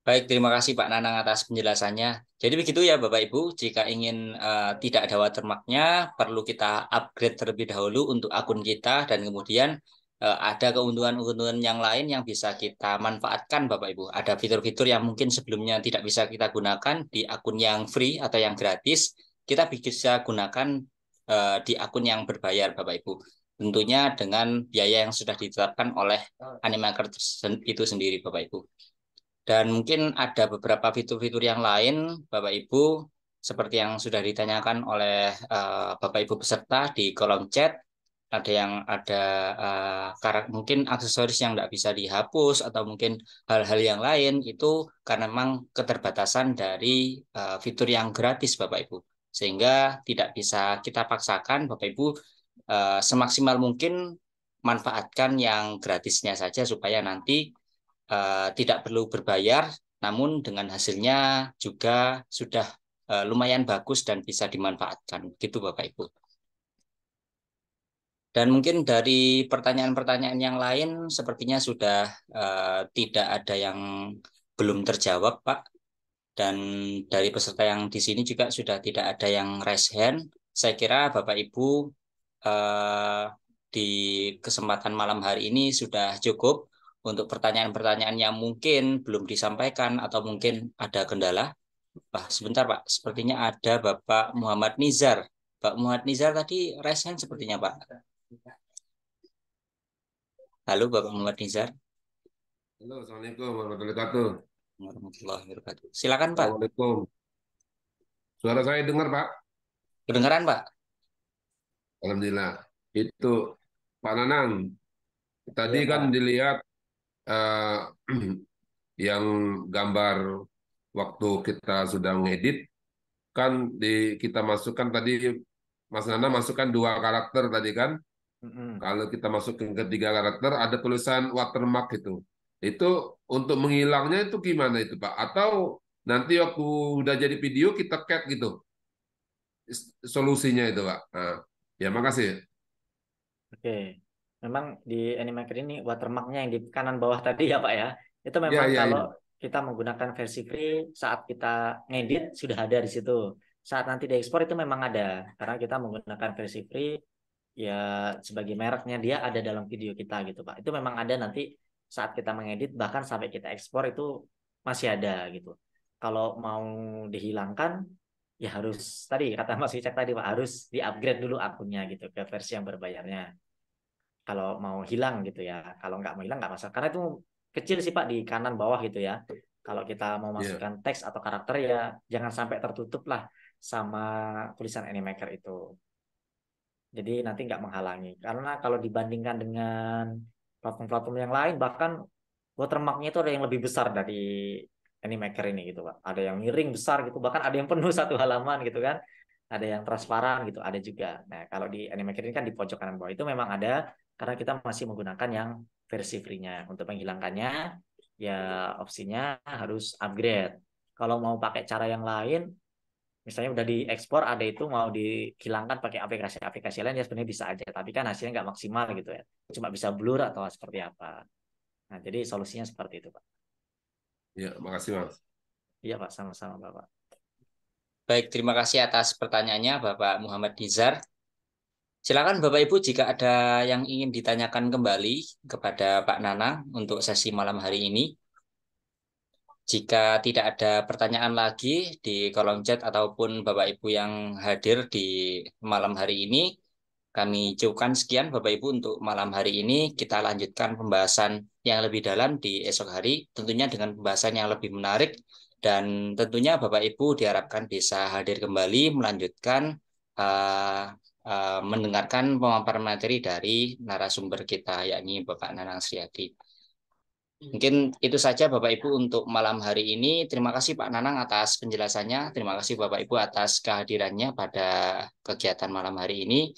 Baik, terima kasih Pak Nanang atas penjelasannya. Jadi begitu ya Bapak Ibu, jika ingin tidak ada watermarknya, perlu kita upgrade terlebih dahulu untuk akun kita dan kemudian ada keuntungan-keuntungan yang lain yang bisa kita manfaatkan Bapak Ibu. Ada fitur-fitur yang mungkin sebelumnya tidak bisa kita gunakan di akun yang free atau yang gratis, kita bisa gunakan di akun yang berbayar Bapak Ibu. Tentunya dengan biaya yang sudah ditetapkan oleh Animaker itu sendiri Bapak Ibu. Dan mungkin ada beberapa fitur-fitur yang lain, Bapak Ibu, seperti yang sudah ditanyakan oleh Bapak Ibu peserta di kolom chat, ada yang ada mungkin aksesoris yang tidak bisa dihapus atau mungkin hal-hal yang lain itu karena memang keterbatasan dari fitur yang gratis, Bapak Ibu, sehingga tidak bisa kita paksakan, Bapak Ibu, semaksimal mungkin manfaatkan yang gratisnya saja supaya nanti tidak perlu berbayar, namun dengan hasilnya juga sudah lumayan bagus dan bisa dimanfaatkan. Gitu Bapak Ibu. Dan mungkin dari pertanyaan-pertanyaan yang lain sepertinya sudah tidak ada yang belum terjawab, Pak. Dan dari peserta yang di sini juga sudah tidak ada yang raise hand. Saya kira Bapak Ibu eh, di kesempatan malam hari ini sudah cukup untuk pertanyaan-pertanyaan yang mungkin belum disampaikan atau mungkin ada kendala. Wah, sebentar Pak, sepertinya ada Bapak Muhammad Nizar. Pak Muhammad Nizar tadi raise hand sepertinya Pak. Halo Bapak Muhammad Nizar. Halo, Assalamualaikum warahmatullahi wabarakatuh. Warahmatullahi wabarakatuh. Silakan Pak. Assalamualaikum. Suara saya dengar, Pak? Kedengaran Pak? Alhamdulillah. Itu Pak Nanang. Tadi Iya kan Pak. dilihat eh, yang gambar waktu kita sudah ngedit, kan kita masukkan tadi, Mas Nana masukkan 2 karakter tadi kan. Mm-mm. Kalau kita masukin ketiga karakter, ada tulisan watermark itu. Itu untuk menghilangnya itu gimana itu, Pak? Atau nanti waktu udah jadi video kita cut gitu solusinya itu, Pak. Nah, ya makasih. Oke, memang di Animaker ini watermarknya yang di kanan bawah tadi ya Pak ya. Itu Ya, memang ya, kalau ya. kita menggunakan versi free saat kita ngedit sudah ada di situ. Saat nanti diekspor itu memang ada karena kita menggunakan versi free ya sebagai mereknya dia ada dalam video kita gitu Pak. Itu memang ada nanti saat kita mengedit bahkan sampai kita ekspor itu masih ada gitu. Kalau mau dihilangkan ya harus tadi kata Mas Wicak tadi Pak, harus di-upgrade dulu akunnya gitu ke versi yang berbayarnya. Kalau mau hilang gitu ya. Kalau nggak mau hilang nggak masalah. Karena itu kecil sih Pak di kanan bawah gitu ya. Kalau kita mau Ya, masukkan teks atau karakter ya jangan sampai tertutup lah sama tulisan Animaker itu. Jadi nanti nggak menghalangi. Karena kalau dibandingkan dengan platform-platform yang lain, bahkan watermarknya itu ada yang lebih besar dari Animaker ini gitu Pak. Ada yang miring besar gitu, bahkan ada yang penuh satu halaman gitu kan. Ada yang transparan gitu, ada juga. Nah kalau di Animaker ini kan di pojok kanan bawah itu memang ada, karena kita masih menggunakan yang versi free-nya. Untuk menghilangkannya, ya opsinya harus upgrade. Kalau mau pakai cara yang lain, misalnya udah diekspor ada itu mau dihilangkan pakai aplikasi-aplikasi lain ya sebenarnya bisa aja tapi kan hasilnya nggak maksimal gitu ya cuma bisa blur atau seperti apa. Nah jadi solusinya seperti itu Pak. ya, makasih Mas. Iya Pak, sama-sama Bapak. Baik, terima kasih atas pertanyaannya Bapak Muhammad Nizar. Silakan Bapak Ibu jika ada yang ingin ditanyakan kembali kepada Pak Nanang untuk sesi malam hari ini. Jika tidak ada pertanyaan lagi di kolom chat ataupun Bapak Ibu yang hadir di malam hari ini, kami cukupkan sekian Bapak Ibu untuk malam hari ini. Kita lanjutkan pembahasan yang lebih dalam di esok hari, tentunya dengan pembahasan yang lebih menarik dan tentunya Bapak Ibu diharapkan bisa hadir kembali melanjutkan uh, mendengarkan pemaparan materi dari narasumber kita yakni Bapak Nanang Sriadi. Mungkin itu saja Bapak Ibu untuk malam hari ini. Terima kasih Pak Nanang atas penjelasannya. Terima kasih Bapak Ibu atas kehadirannya pada kegiatan malam hari ini.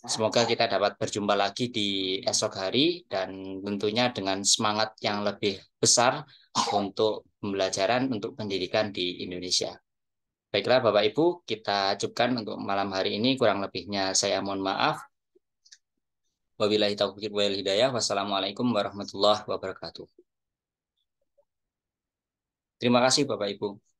Semoga kita dapat berjumpa lagi di esok hari dan tentunya dengan semangat yang lebih besar untuk pembelajaran untuk pendidikan di Indonesia. Baiklah Bapak Ibu, kita cukupkan untuk malam hari ini. Kurang lebihnya saya mohon maaf. Wabillahi taufiq wal hidayah. Wassalamualaikum warahmatullahi wabarakatuh. Terima kasih Bapak Ibu.